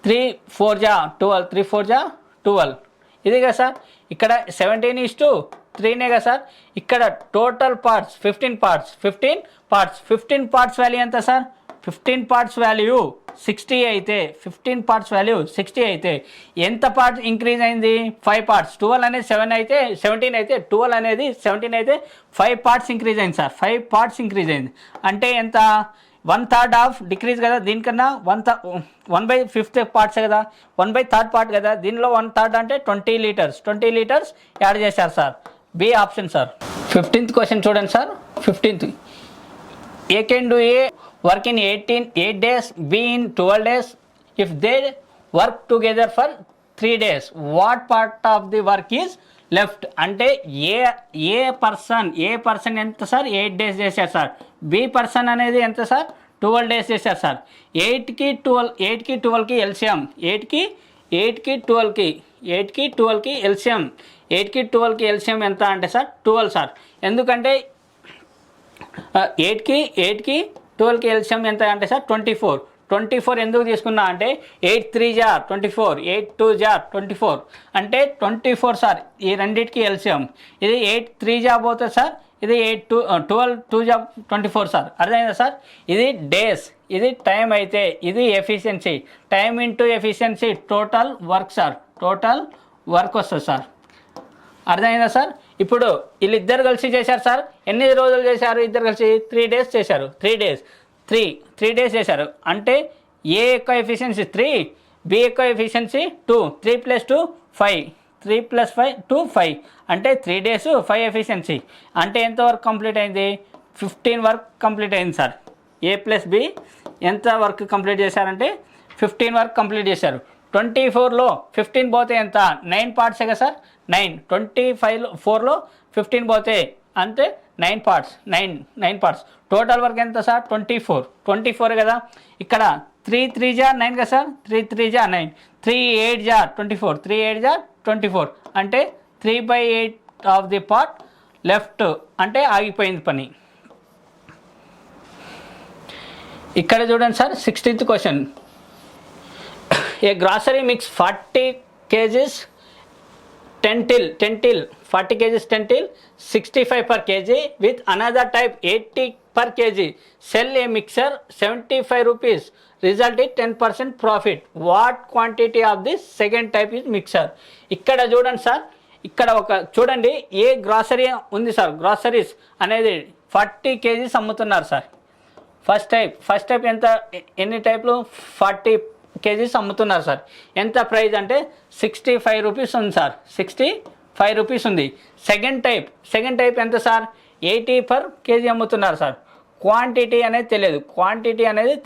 3 4 జా 12, 3 4 జా 12 ఇది కదా సార్. ఇక్కడ 17:3నే కదా సార్. ఇక్కడ టోటల్ పార్ట్స్ 15 పార్ట్స్ వాల్యూ ఎంత సార్, 15 పార్ట్స్ వాల్యూ 60 అయితే 15 పార్ట్స్ వాల్యూ 60 అయితే ఎంత పార్ట్స్ ఇంక్రీజ్ అయింది, 5 పార్ట్స్. 12 అనేది 17 అయితే 12 అనేది 17 అయితే 5 పార్ట్స్ ఇంక్రీజ్ అయింది సార్, 5 పార్ట్స్ ఇంక్రీజ్ అయింది. అంటే ఎంత, 1/3 ఆఫ్ డిక్రీజ్ కదా, దీనికన్నా 1/5 పార్ట్స్ కదా, 1/3 పార్ట్ కదా. దీనిలో 1/3 అంటే 20 లీటర్స్ యాడ్ చేశారు sir. B option sir. 15th question చూడండి sir. 15th A can do a work in 8 days, B in 12 days. If they work together for 3 days, what part of the work is left. అంటే ఏ పర్సన్ ఎంత సార్, 8 days చేశారు సార్. బి పర్సన్ అనేది ఎంత సార్, 12 days చేశారు సార్. 8కి 12కి ఎల్సిఎం, 8కి 12కి ఎల్సిఎం ఎంత అంటే సార్ 12 సార్. ఎందుకంటే 8కి 12కి ఎల్సిఎం ఎంత అంటే సార్ 24 ఎందుకు తీసుకున్నా అంటే 8 3 జా 24, 8 2 జా 24 అంటే 24 సార్. ఈ రెండింటికి ఎల్సిఎం ఇది 8 3 జా పోతుంది సార్, ఇది 12 2 జా 24 సార్. అర్థమైందా సార్. ఇది డేస్, ఇది టైం అయితే ఇది efficiency, time into efficiency total work sir, total work వస్తుంది సార్. అర్థమైందా సార్. ఇప్పుడు వీళ్ళిద్దరు కలిసి చేశారు సార్. ఎన్ని రోజులు చేశారు ఇద్దరు కలిసి, 3 days చేశారు. 3 days చేశారు అంటే ఏ యొక్క ఎఫిషియన్సీ 3, బి యొక్క ఎఫిషియన్సీ 2, 3 + 2 5, 3 + 5 2 5 అంటే 3 days 5 ఎఫిషియన్సీ. అంటే ఎంత వర్క్ కంప్లీట్ అయింది, 15 వర్క్ కంప్లీట్ అయింది సార్. ఏ ప్లస్ బి ఎంత వర్క్ కంప్లీట్ చేశారంటే 15 వర్క్ కంప్లీట్ చేశారు. 24లో 15 పోతే ఎంత, 9 పార్ట్సే కదా సార్. 9 25 4లో 15 పోతే అంటే 9 పార్ట్స్, 9 పార్ట్స్. టోటల్ వర్క్ ఎంత సార్? 24 కదా. ఇక్కడ 3 3 జా 9 కదా సార్, 3 3 జా 9, 3 8 జా 24, 3 8 జా 24 అంటే 3/8 ఆఫ్ ది పార్ట్ లెఫ్ట్ అంటే ఆగిపోయింది పని. ఇక్కడ చూడండి sir 16th question. A grocery mix 40 kgs 10 till 40 kgs 10 till 65 per kg with another type 80 per kg. Sell a mixer 75 rupees. Result is 10% profit. What quantity of this second type is mixer? ఇక్కడ చూడండి సార్, ఇక్కడ ఒక చూడండి ఏ గ్రాసరీ ఉంది సార్. గ్రాసరీస్ అనేది 40 kgs అమ్ముతున్నారు సార్. ఫస్ట్ టైప్ ఎంత, ఎన్ని టైప్లు? 40 kgs అమ్ముతున్నారు సార్. ఎంత ప్రైస్ అంటే 65 రూపీస్ ఉంది సార్, 65 రూపీస్ ఉంది. సెకండ్ టైప్ ఎంత సార్? 80 per kg అమ్ముతున్నారు సార్. క్వాంటిటీ అనేది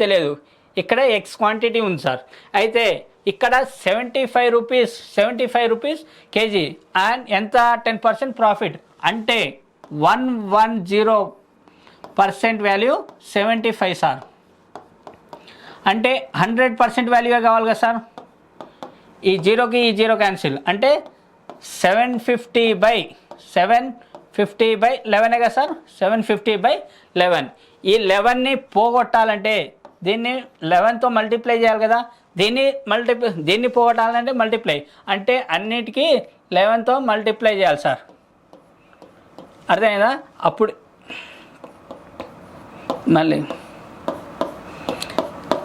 తెలియదు. ఇక్కడ ఎక్స్ క్వాంటిటీ ఉంది సార్. అయితే ఇక్కడ 75 రూపీస్ కేజీ అండ్ ఎంత? 10% ప్రాఫిట్ అంటే 110% వాల్యూ 75 సార్. అంటే 100% వాల్యూగా కావాలి కదా సార్. ఈ జీరోకి క్యాన్సిల్ అంటే 750/11 కదా సార్. 750/11. ఈ 11ని పోగొట్టాలంటే దీన్ని 11తో మల్టిప్లై చేయాలి కదా. దీన్ని పోగొట్టాలంటే మల్టిప్లై అంటే అన్నిటికీ 11తో మల్టిప్లై చేయాలి సార్. అర్థమైందా? అప్పుడు మళ్ళీ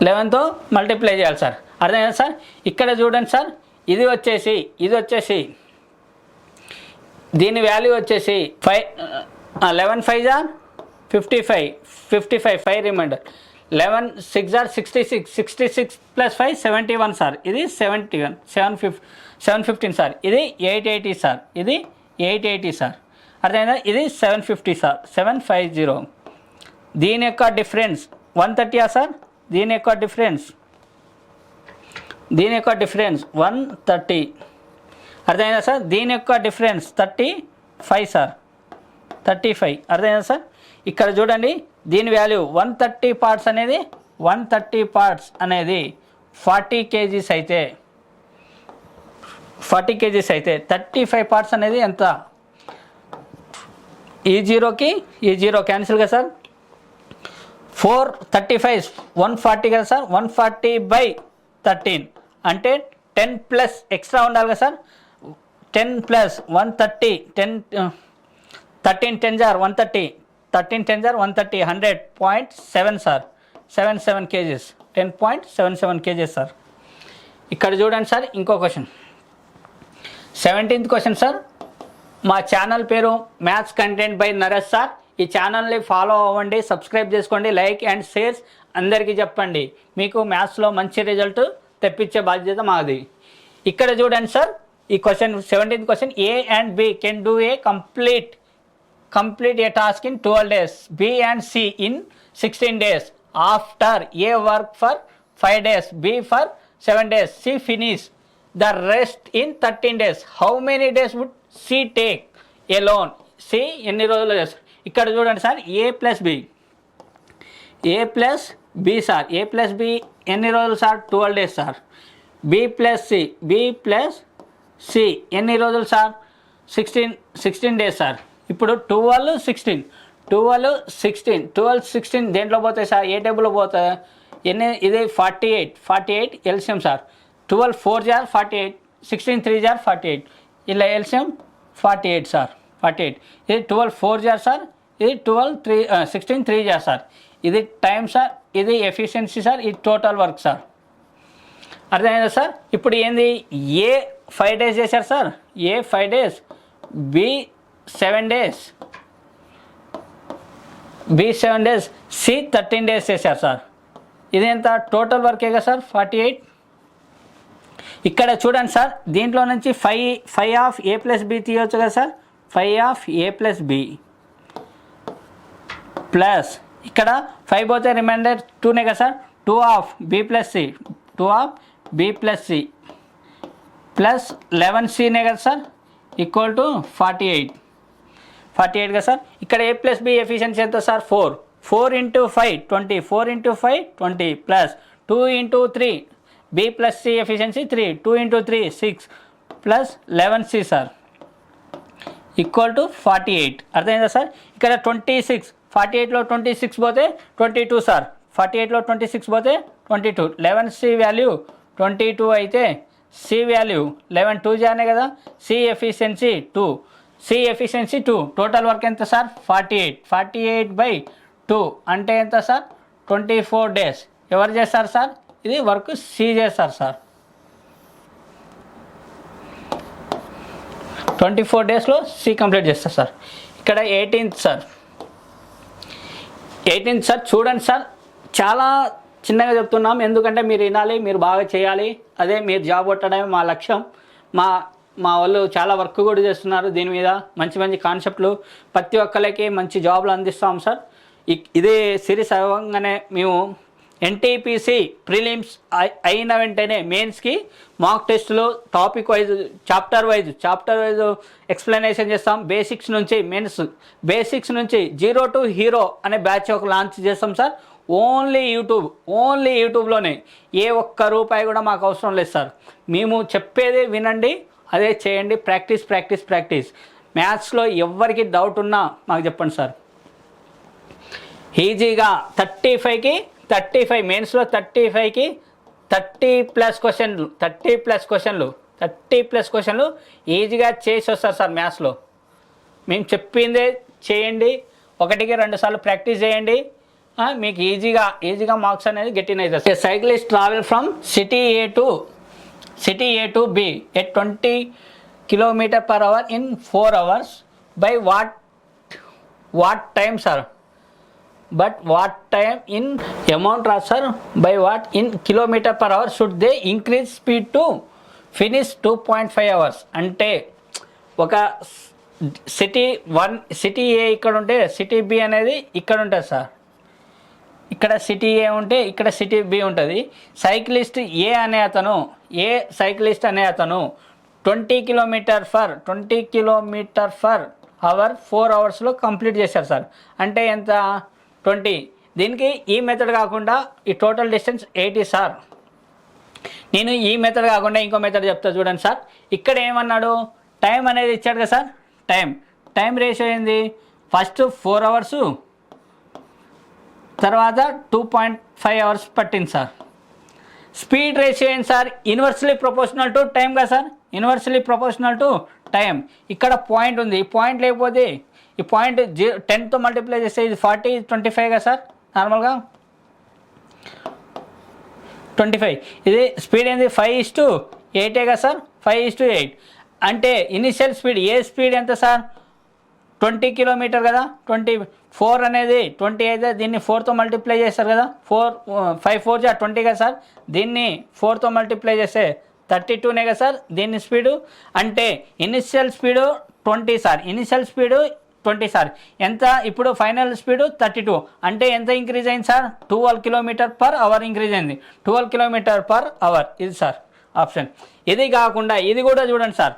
11తో మల్టిప్లై చేయాలి సార్. అర్థమైందా సార్? ఇక్కడ చూడండి సార్, ఇది వచ్చేసి దీని వాల్యూ వచ్చేసి 11 5 are 55 5 రిమైండర్, 11 6 are 66 + 5 71 సార్. ఇది 71 715 సార్. ఇది 880 సార్. ఇది 880 సార్. అర్థమైందా? ఇది 750 సార్, 750. దీని యొక్క డిఫరెన్స్ 130 సార్. దీని యొక్క డిఫరెన్స్ 130. అర్థమైందా సార్? దీని యొక్క డిఫరెన్స్ 35 సార్, 35. అర్థమైందా సార్? ఇక్కడ చూడండి దీని వాల్యూ 130 పార్ట్స్ అనేది 40 kgs అయితే 35 పార్ట్స్ అనేది ఎంత? ఈ జీరో క్యాన్సిల్ కదా సార్. 435 140 కదా సార్. 140/13 అంటే 10 ప్లస్ ఎక్స్ట్రా ఉండాలి కదా sir. 10 + 130 13 10 jar 130 13 10 jar 130 100.7 sir. 77 kgs 10.77 kgs sir. ఇక్కడ చూడండి సార్ ఇంకో క్వశ్చన్. 17th question sir. మా ఛానల్ పేరు maths content by Naresh sir. ఈ ఛానల్ని ఫాలో అవ్వండి, సబ్స్క్రైబ్ చేసుకోండి, లైక్ అండ్ షేర్స్ అందరికీ చెప్పండి. మీకు మ్యాథ్స్లో మంచి రిజల్ట్ తెప్పించే బాధ్యత మాది. ఇక్కడ చూడండి సార్ ఈ question 17th question. A and B can do a complete a task in 12 days, B and C in 16 days. After A work for 5 days, B for 7 days, C finish the rest in 13 days. How many days would C take alone? C ఎన్ని రోజులు చేస్తారు? ఇక్కడ చూడండి sir A plus B sir. A plus B ఎన్ని రోజులు sir? 12 days sir. B plus C ఎన్ని రోజులు సార్? 16 days sir. ఇప్పుడు 12 16 దేంట్లో పోతాయి సార్? ఏ టేబుల్లో పోతాయి? ఎన్ని? ఇది 48 ఎల్సిఎం సార్. 12 4 jar 48, 16 3 jar 48. ఇలా ఎల్సిఎం 48 సార్. 48. ఇది 12 4 jar సార్. ఇది 16 3 jar సార్. ఇది టైం సార్. ఇది ఎఫిషియన్సీ సార్. ఇది టోటల్ వర్క్ సార్. అర్థమైందా సార్? ఇప్పుడు ఏంది? ఏ 5 days చేశారు sir. A 5 days, B 7 days, C 13 days చేశారు సార్. ఇది ఎంత? టోటల్ వర్కే కదా సార్ 48. ఇక్కడ చూడండి సార్ దీంట్లో నుంచి 5 ఆఫ్ ఏ ప్లస్ బి తీయవచ్చు కదా sir. 5 of A plus B plus ఇక్కడ 5 పోతే రిమైండర్ 2నే కదా sir. 2 of B plus C plus 11 సినే కదా సార్ ఈక్వల్ టు 48. 48 కదా సార్. ఇక్కడ A ప్లస్ B ఎఫిషియన్సీ ఎంత sir 4. 4 into 5 20, 4 into 5 20 plus 2 into 3 B plus C efficiency 3, 2 into 3 6 plus 11C sir equal to 48. అర్థమైందా సార్. ఇక్కడ 26, 48లో 26 పోతే 22 సార్. 48లో 26 పోతే 22. 11C వాల్యూ 22 అయితే C వాల్యూ 11 2 జానే కదా. C efficiency 2, C efficiency 2. Total work ఎంత సార్ 48. 48/2 అంటే ఎంత సార్ 24 days. ఎవరు చేస్తారు సార్ ఇది వర్క్ C చేస్తారు సార్. 24 daysలో C కంప్లీట్ చేస్తారు సార్. ఇక్కడ 18th సార్. 18th సార్ చూడండి సార్, చాలా చిన్నగా చెప్తున్నాం ఎందుకంటే మీరు వినాలి, మీరు బాగా చేయాలి. అదే మీరు జాబ్ కొట్టడమే మా లక్ష్యం. మా వాళ్ళు చాలా వర్క్ కూడా చేస్తున్నారు దీని మీద. మంచి మంచి కాన్సెప్ట్లు ప్రతి ఒక్కరికి మంచి జాబ్లు అందిస్తాం సార్. ఇదే సిరీస్ అవ్వగానే మేము ఎన్టీపీసీ ప్రిలిమ్స్ అయిన వెంటనే మెయిన్స్కి మాక్ టెస్టులు topic wise chapter wise explanation చేస్తాం. బేసిక్స్ నుంచి మెయిన్స్, బేసిక్స్ నుంచి 0 to హీరో అనే బ్యాచ్ ఒక లాంచ్ చేస్తాం సార్. ఓన్లీ యూట్యూబ్లోనే. ఏ ఒక్క రూపాయి కూడా మాకు అవసరం లేదు సార్. మేము చెప్పేది వినండి, అదే చేయండి. ప్రాక్టీస్. మ్యాథ్స్లో ఎవరికి డౌట్ ఉన్నా మాకు చెప్పండి సార్. ఈజీగా 35కి 35 మెయిన్స్లో 35కి 30+ క్వశ్చన్లు ఈజీగా చేసి వస్తారు సార్. మ్యాథ్స్లో మేము చెప్పిందే చేయండి, 1కి 2 సార్లు ప్రాక్టీస్ చేయండి, మీకు ఈజీగా మార్క్స్ అనేది గెట్టిన్ అవుతుంది. Cyclist travel from city A to be at 20 km/h in 4 hours by what time sir? But what time in amount sir? By what in km/h should they increase speed to finish 2.5 hours? అంటే ఒక సిటీ ఏ ఇక్కడ ఉంటే సిటీ బి అనేది ఇక్కడ ఉంటుంది సార్. ఇక్కడ సిటీ ఏ ఉంటే ఇక్కడ సిటీ బి ఉంటుంది. సైక్లిస్ట్ ఏ సైక్లిస్ట్ అనే అతను 20 km/h 4 అవర్స్లో కంప్లీట్ చేశారు సార్. అంటే ఎంత 20. దీనికి ఈ మెథడ్ కాకుండా ఈ టోటల్ డిస్టెన్స్ 80 సార్. నేను ఈ మెథడ్ కాకుండా ఇంకో మెథడ్ చెప్తా చూడండి సార్. ఇక్కడ ఏమన్నాడు, టైం అనేది ఇచ్చాడు కదా సార్. టైం రేషియో ఏంది, ఫస్ట్ 4 hours తర్వాత 2.5 hours పట్టింది సార్. స్పీడ్ రేషియో ఏంటి sir, inversely proportional to time కదా sir. Inversely proportional to time. ఇక్కడ పాయింట్ ఉంది, ఈ పాయింట్ లేకపోతే ఈ పాయింట్ 10తో మల్టిప్లై చేస్తే ఇది 40, 25 కదా సార్. నార్మల్గా 25. ఇది స్పీడ్ ఏంది 5:8 కదా సార్. 5:8 అంటే ఇనిషియల్ స్పీడ్ ఏ స్పీడ్ ఎంత సార్ 20 km కదా. 24 అనేది 20 అయితే దీన్ని 4తో మల్టిప్లై చేస్తారు కదా. 5 4 20 కదా సార్. దీన్ని 4తో మల్టిప్లై చేస్తే 32నే కదా సార్ దీని స్పీడు. అంటే initial speed 20 sir. Initial speed 20 sir. ఎంత ఇప్పుడు ఫైనల్ స్పీడు 32. అంటే ఎంత ఇంక్రీజ్ అయింది సార్ 12 km/h ఇంక్రీజ్ అయింది. 12 km/h ఇది సార్ ఆప్షన్. ఇది కాకుండా ఇది కూడా చూడండి సార్.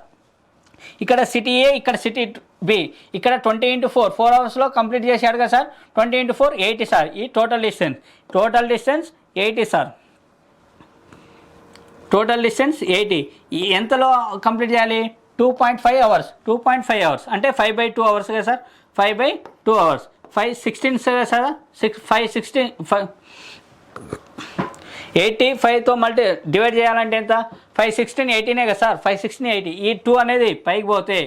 ఇక్కడ సిటీ ఏ, ఇక్కడ సిటీ బి. ఇక్కడ 20 × 4 అవర్స్లో కంప్లీట్ చేశాడు కదా సార్. 20 × 4 80 సార్. ఈ total distance 80 sir. Total distance 80. ఎంతలో కంప్లీట్ చేయాలి 2.5 hours. 2.5 hours అంటే 5/2 hours కదా సార్. 5/2 hours 5/16 కదా సార్. 5/16 85తో డివైడ్ చేయాలంటే ఎంత 5/16 80నే కదా సార్. 5/16 80. ఈ 2 అనేది పైకి పోతే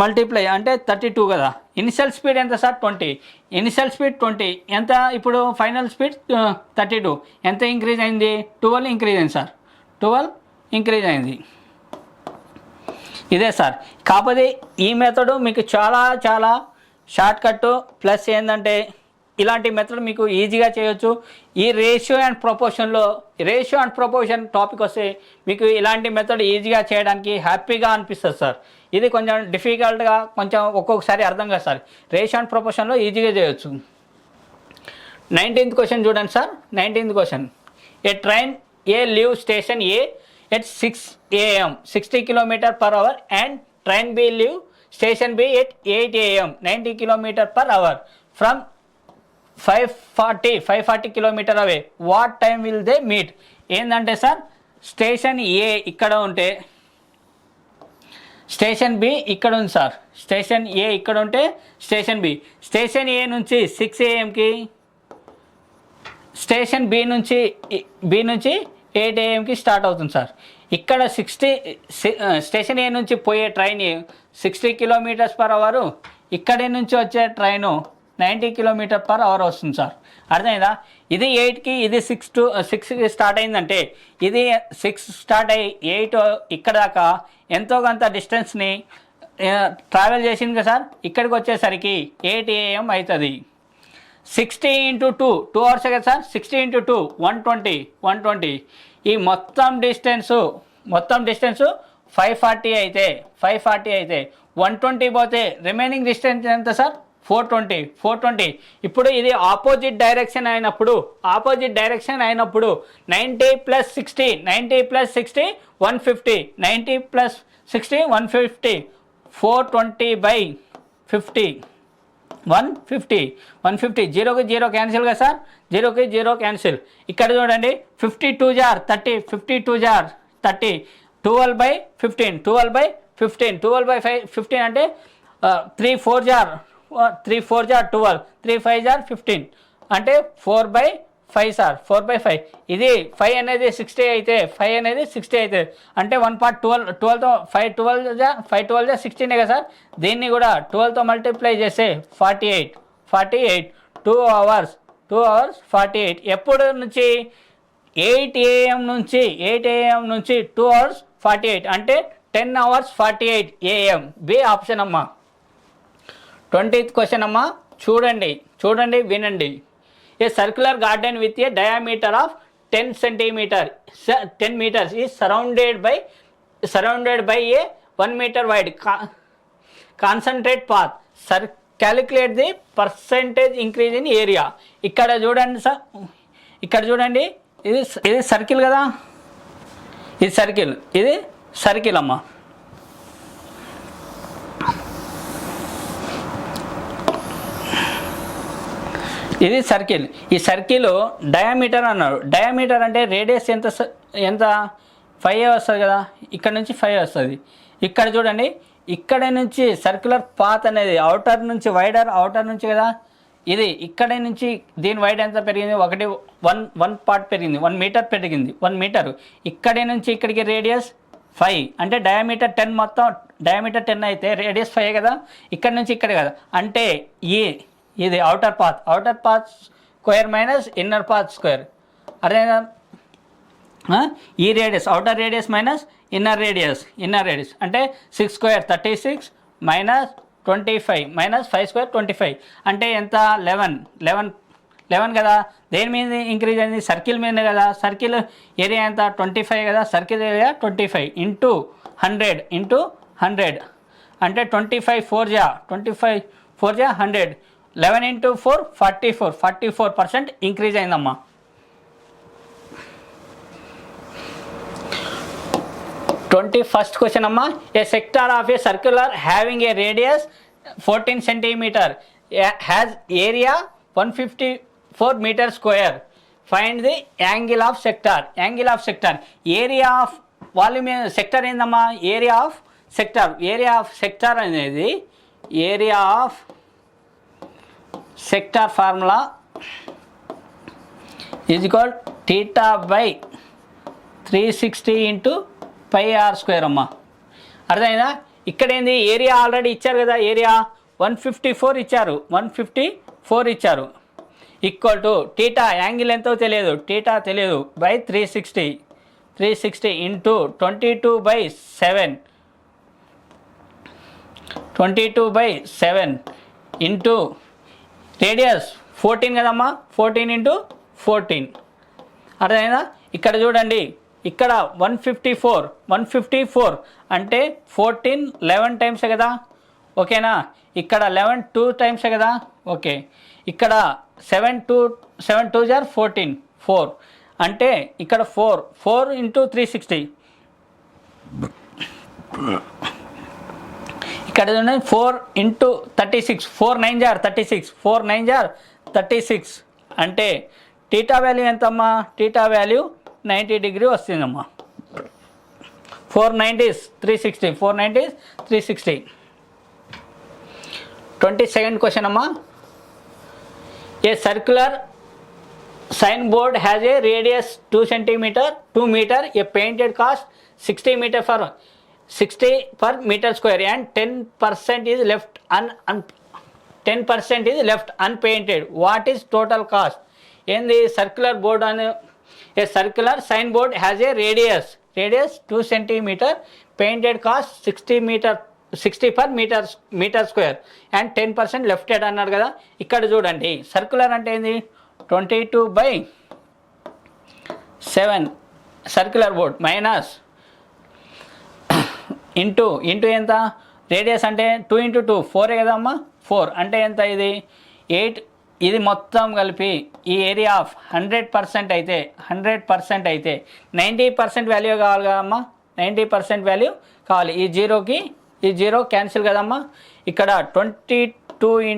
మల్టిప్లై అంటే 32 కదా. ఇనిషియల్ స్పీడ్ ఎంత సార్ 20. ఇనిషియల్ స్పీడ్ 20 ఎంత, ఇప్పుడు ఫైనల్ స్పీడ్ 32. ఎంత ఇంక్రీజ్ అయింది 12 ఇంక్రీజ్ అయింది సార్. 12 ఇంక్రీజ్ అయింది. ఇదే సార్. కాకపోతే ఈ మెథడ్ మీకు చాలా షార్ట్ కట్. ప్లస్ ఏంటంటే ఇలాంటి మెథడ్ మీకు ఈజీగా చేయొచ్చు. ఈ రేషియో అండ్ ప్రపోర్షన్ టాపిక్ వస్తే మీకు ఇలాంటి మెథడ్ ఈజీగా చేయడానికి హ్యాపీగా అనిపిస్తుంది సార్. ఇది కొంచెం డిఫికల్ట్గా కొంచెం ఒక్కొక్కసారి అర్థం కాదు సార్. రేషియో అండ్ ప్రపోర్షన్లో ఈజీగా చేయొచ్చు. 19th క్వశ్చన్ చూడండి sir. 19th question. A train A leave station A at 6 AM 60 km/h and train B leave station B at 8 AM 90 km/h from 540 kilometre away. What time will they meet? ఏంటంటే సార్ స్టేషన్ ఏ ఇక్కడ ఉంటే స్టేషన్ బి ఇక్కడ ఉంది సార్. స్టేషన్ ఏ ఇక్కడ ఉంటే స్టేషన్ ఏ నుంచి 6 AM స్టేషన్ బి నుంచి 8 AM స్టార్ట్ అవుతుంది సార్. ఇక్కడ స్టేషన్ ఏ నుంచి పోయే ట్రైన్ 60 km/h, ఇక్కడి నుంచి వచ్చే ట్రైను 90 km/h వస్తుంది సార్. అర్థమైందా? ఇది 8కి ఇది 6కి స్టార్ట్ అయిందంటే ఇది 6 స్టార్ట్ అయ్యి 8 ఇక్కడ దాకా ఎంతో కొంత డిస్టెన్స్ని ట్రావెల్ చేసింది కదా సార్. ఇక్కడికి వచ్చేసరికి 8 AM అవుతుంది. 60 × 2 అవర్స్ కదా సార్. 60 × 2 120. ఈ మొత్తం డిస్టెన్స్ 540 అయితే 120 పోతే రిమైనింగ్ డిస్టెన్స్ ఎంత సార్? 420. ఇప్పుడు ఇది ఆపోజిట్ డైరెక్షన్ అయినప్పుడు 90 + 60 150. 90 + 60 150. 420/50 150. 0కి 0 క్యాన్సిల్ కదా సార్. 0కి 0 క్యాన్సిల్. ఇక్కడ చూడండి 52 * 30. 12/15. 12/15 అంటే 3 4 * 12. 3 5 * 15 అంటే 4/5 సార్. 4/5. ఇది 5 అనేది 60 అయితే అంటే 1 part 12తో 5 12 = 16 కదా సార్. దీన్ని కూడా 12తో మల్టిప్లై చేస్తే 48. 2 hours 48. ఎప్పుడు నుంచి 8 AM నుంచి 2 hours 48 అంటే 10 hours 48 AM. బి ఆప్షన్ అమ్మా. 20th క్వశ్చన్ అమ్మా. చూడండి వినండి. ఏ circular garden with a diameter of 10 meters is surrounded by a 1 meter wide concentrate path. Calculate the percentage increase in area. ఇక్కడ చూడండి సార్. ఇది సర్కిల్ కదా. ఇది సర్కిల్ అమ్మా. ఇది సర్కిల్. ఈ సర్కిల్ డయామీటర్ అన్నాడు. డయామీటర్ అంటే రేడియస్ ఎంత 5 వస్తుంది కదా. ఇక్కడ నుంచి 5 వస్తుంది. ఇక్కడ చూడండి ఇక్కడ నుంచి సర్క్యులర్ పాత్ అనేది అవుటర్ నుంచి కదా. ఇది ఇక్కడ నుంచి దీని వైడ్ ఎంత పెరిగింది? 1 పార్ట్ పెరిగింది. 1 మీటర్ పెరిగింది. 1 మీటర్. ఇక్కడి నుంచి ఇక్కడికి రేడియస్ 5 అంటే డయామీటర్ 10 మొత్తం డయామీటర్ 10 అయితే రేడియస్ 5 కదా. ఇక్కడ నుంచి ఇక్కడ కదా. అంటే ఇది outer path square minus inner path square. అదేనా? ఈ radius outer radius minus inner radius అంటే 6 స్క్వేర్ 36 మైనస్ 25 మైనస్ 5 స్క్వేర్ 25 అంటే ఎంత? 11 కదా. దేని మీద ఇంక్రీజ్ అయింది? సర్కిల్ మీద కదా. సర్కిల్ ఏరియా ఎంత? 25 కదా. సర్కిల్ ఏరియా 25 ఇంటూ 100 అంటే 25 4 100. 11 × 4 44% ఇంక్రీజ్ అయిందమ్మా. 21st క్వశ్చన్ అమ్మా. A sector of a circular having a radius 14 cm has area 154 meter square. Find the angle of sector. Area of volume sector ఏందమ్మా? ఏరియా ఆఫ్ సెక్టర్ అనేది area of sector formula is equal θ/360 × πr² అమ్మా. అర్థమైందా? ఇక్కడ ఏంది? ఏరియా ఆల్రెడీ ఇచ్చారు కదా. ఏరియా 154 ఇచ్చారు. ఈక్వల్ టు టీటా యాంగిల్ ఎంతో తెలియదు. బై 360 ఇంటూ 22/7 ఇంటూ రేడియస్ 14 కదమ్మా. 14 × 14 అర్థమైందా? ఇక్కడ చూడండి ఇక్కడ 154 అంటే 14 11 టైమ్స్ కదా. ఓకేనా? ఇక్కడ 11 2 టైమ్స్ కదా. ఓకే. ఇక్కడ 7 2 = 14 4 అంటే ఇక్కడ 4 × 360 ఇక్కడ చూడండి 4 × 36, 4 9 జార్ 36, 4 9 జార్ 36 అంటే టీటా వాల్యూ ఎంతమ్మా? టీటా వాల్యూ 90 డిగ్రీ వస్తుందమ్మా. 490 360, 490 360. 22nd క్వశ్చన్ అమ్మా. ఏ circular sign board has a radius 2 centimeter 2 meter, a painted cost 60 meter for 60 per meter square and 10% is left 10% is left unpainted. What is total cost? In the circular board on a circular sign board has a radius 2 centimeter, painted cost 60 per meter square and 10% left అన్నారు కదా. ఇక్కడ చూడండి సర్క్యులర్ అంటే ఏంది? 22/7 సర్క్యులర్ బోర్డ్ మైనస్ ఇంటూ ఎంత? రేడియస్ అంటే 2 × 2 4 కదమ్మా. 4 అంటే ఎంత? ఇది 8. ఇది మొత్తం కలిపి ఈ ఏరియా ఆఫ్ 100% అయితే 90% వాల్యూ కావాలి కదమ్మా. 90% వాల్యూ కావాలి. ఈ జీరోకి ఈ జీరో క్యాన్సిల్ కదమ్మా. ఇక్కడ 22 ×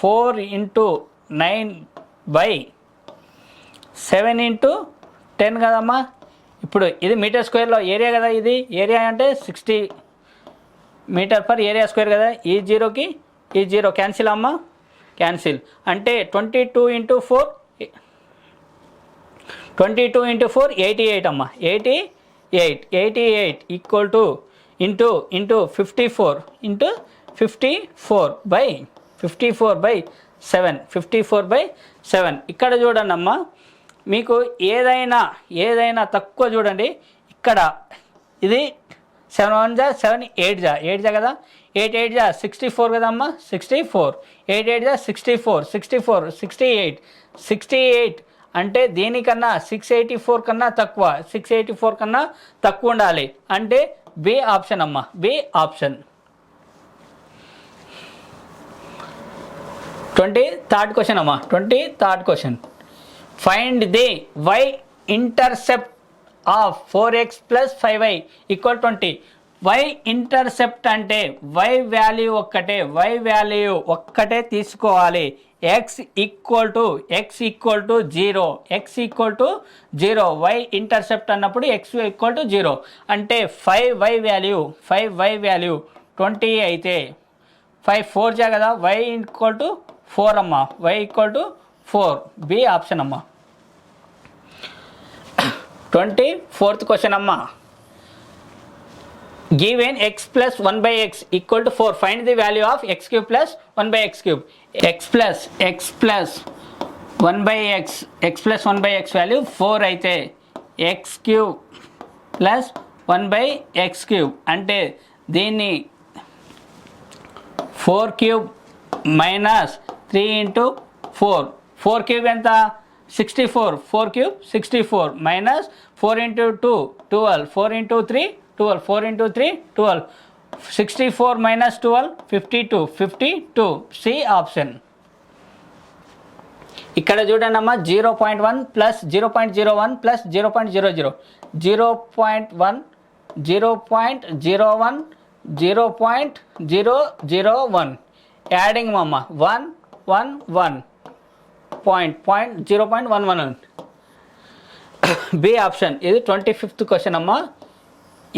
4 × 9/7 × 10 కదమ్మా. ఇప్పుడు ఇది మీటర్ స్క్వేర్లో ఏరియా కదా. ఇది ఏరియా అంటే 60 మీటర్ పర్ ఏరియా స్క్వేర్ కదా. ఈ జీరోకి ఈ జీరో క్యాన్సిల్ అమ్మా. క్యాన్సిల్ అంటే 22 × 4 88 అమ్మా. 88 ఈక్వల్ టు ఇంటూ 54 54/7 54/7. ఇక్కడ చూడండి అమ్మా, మీకు ఏదైనా తక్కువ చూడండి. ఇక్కడ ఇది 7 1 జా 7 8 జా 8 జా కదా. 8 8 జా 64 కదమ్మా. 64 8 8 జా 64 68 అంటే దీనికన్నా 684 కన్నా తక్కువ 684 కన్నా తక్కువ ఉండాలి. అంటే బి ఆప్షన్ అమ్మా. B option. 23rd క్వశ్చన్ అమ్మా. 23rd question. Find the y intercept of 4x + 5y = 20. y intercept అంటే y వాల్యూ ఒక్కటే తీసుకోవాలి. x = 0 y ఇంటర్సెప్ట్ అన్నప్పుడు x = 0 అంటే 5y వాల్యూ 20 అయితే 5 4 జా కదా. y = 4 అమ్మా. y = 4. బి ఆప్షన్ అమ్మా. 24th క్వశ్చన్ అమ్మా. Given x + 1/x = 4, find the value of x³ + 1/x³. x + 1/x value 4 అయితే x³ + 1/x³ అంటే దీన్ని 4³ - 3 × 4. 4³ ఎంత? 64. 4³ 64 minus 4 × 2 12, 4 × 3 12, 4 × 3 12, 64 minus 12 52. C option. ఇక్కడ చూడండి అమ్మా 0.1 + 0.01 + 0.00 0.1 0.01 0.001 యాడింగ్ అమ్మ 1 1 1 0.11. B option. ఇది 25th క్వశ్చన్ అమ్మా.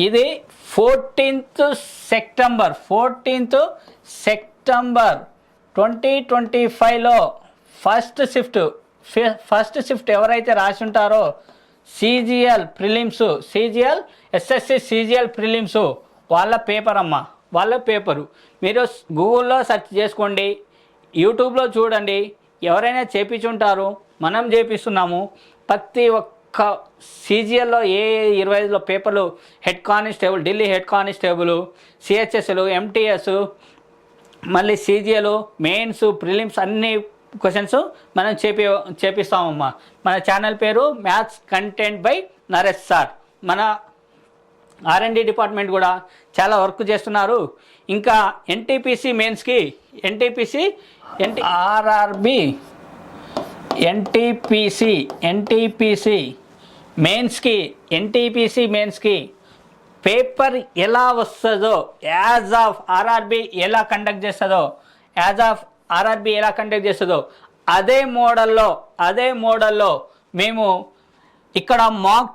ఇది 14th సెప్టెంబర్ 2025లో ఫస్ట్ షిఫ్ట్ ఎవరైతే రాసి ఉంటారో CGL prelims SSC CGL prelims వాళ్ళ పేపర్ అమ్మ. వాళ్ళ పేపరు మీరు గూగుల్లో సెర్చ్ చేసుకోండి, యూట్యూబ్లో చూడండి. ఎవరైనా చేపించుంటారు, మనం చేపిస్తున్నాము. ప్రతి ఒక్క సిజిఎల్లో 25లో పేపర్లు head constable, Delhi head constable, సిహెచ్ఎస్లు, ఎంటీఎస్, మళ్ళీ సిజిఎల్, మెయిన్స్, ప్రిలిమ్స్ అన్ని క్వశ్చన్స్ మనం చేపిస్తామమ్మా. మన ఛానల్ పేరు maths content by Naresh sir. మన R&D డిపార్ట్మెంట్ కూడా చాలా వర్క్ చేస్తున్నారు. ఇంకా ఎన్టీపీసీ మెయిన్స్కి ఆర్ఆర్బి ఎన్టీపీసీ మెయిన్స్కి పేపర్ ఎలా వస్తుందో యాజ్ ఆఫ్ ఆర్ఆర్బి ఎలా కండక్ట్ చేస్తుందో అదే మోడల్లో మేము ఇక్కడ మాక్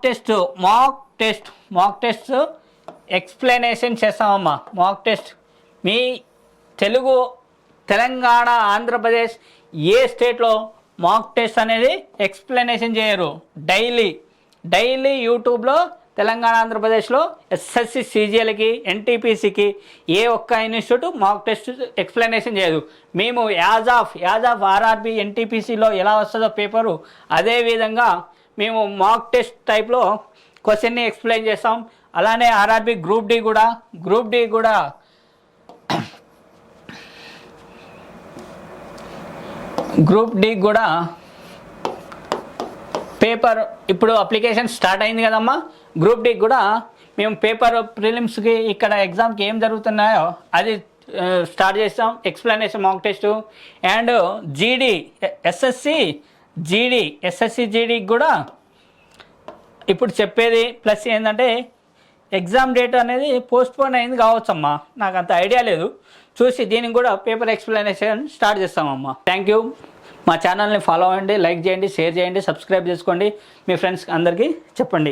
టెస్ట్ ఎక్స్ప్లెనేషన్ చేస్తామమ్మా. మాక్ టెస్ట్ మీ తెలంగాణ ఆంధ్రప్రదేశ్ ఏ స్టేట్లో మాక్ టెస్ట్ అనేది ఎక్స్ప్లెనేషన్ చేయరు. డైలీ యూట్యూబ్లో తెలంగాణ ఆంధ్రప్రదేశ్లో ఎస్ఎస్సి సీజీఎల్కి ఎన్టీపీసీకి ఏ ఒక్క ఇన్స్టిట్యూట్ మాక్ టెస్ట్ ఎక్స్ప్లెనేషన్ చేయదు. మేము యాజ్ ఆఫ్ ఆర్ఆర్బి ఎన్టీపీసీలో ఎలా వస్తుందో పేపరు అదేవిధంగా మేము మాక్ టెస్ట్ టైప్లో క్వశ్చన్ని ఎక్స్ప్లెయిన్ చేస్తాం. అలానే ఆర్ఆర్బి గ్రూప్ డి కూడా పేపర్ ఇప్పుడు అప్లికేషన్ స్టార్ట్ అయింది కదమ్మా. గ్రూప్ డి కూడా మేము పేపర్ ప్రిలిమ్స్కి ఇక్కడ ఎగ్జామ్కి ఏం జరుగుతున్నాయో అది స్టార్ట్ చేస్తాం. Explanation mock test and SSC జీడీకి కూడా ఇప్పుడు చెప్పేది. ప్లస్ ఏంటంటే ఎగ్జామ్ డేట్ అనేది పోస్ట్పోన్ అయింది కావచ్చమ్మా, నాకు అంత ఐడియా లేదు. చూసి దీనికి కూడా పేపర్ ఎక్స్ప్లెనేషన్ స్టార్ట్ చేస్తామమ్మా. Thank you. మా ఛానల్ని ఫాలో అవ్వండి, లైక్ చేయండి, షేర్ చేయండి, సబ్స్క్రైబ్ చేసుకోండి, మీ ఫ్రెండ్స్ అందరికీ చెప్పండి.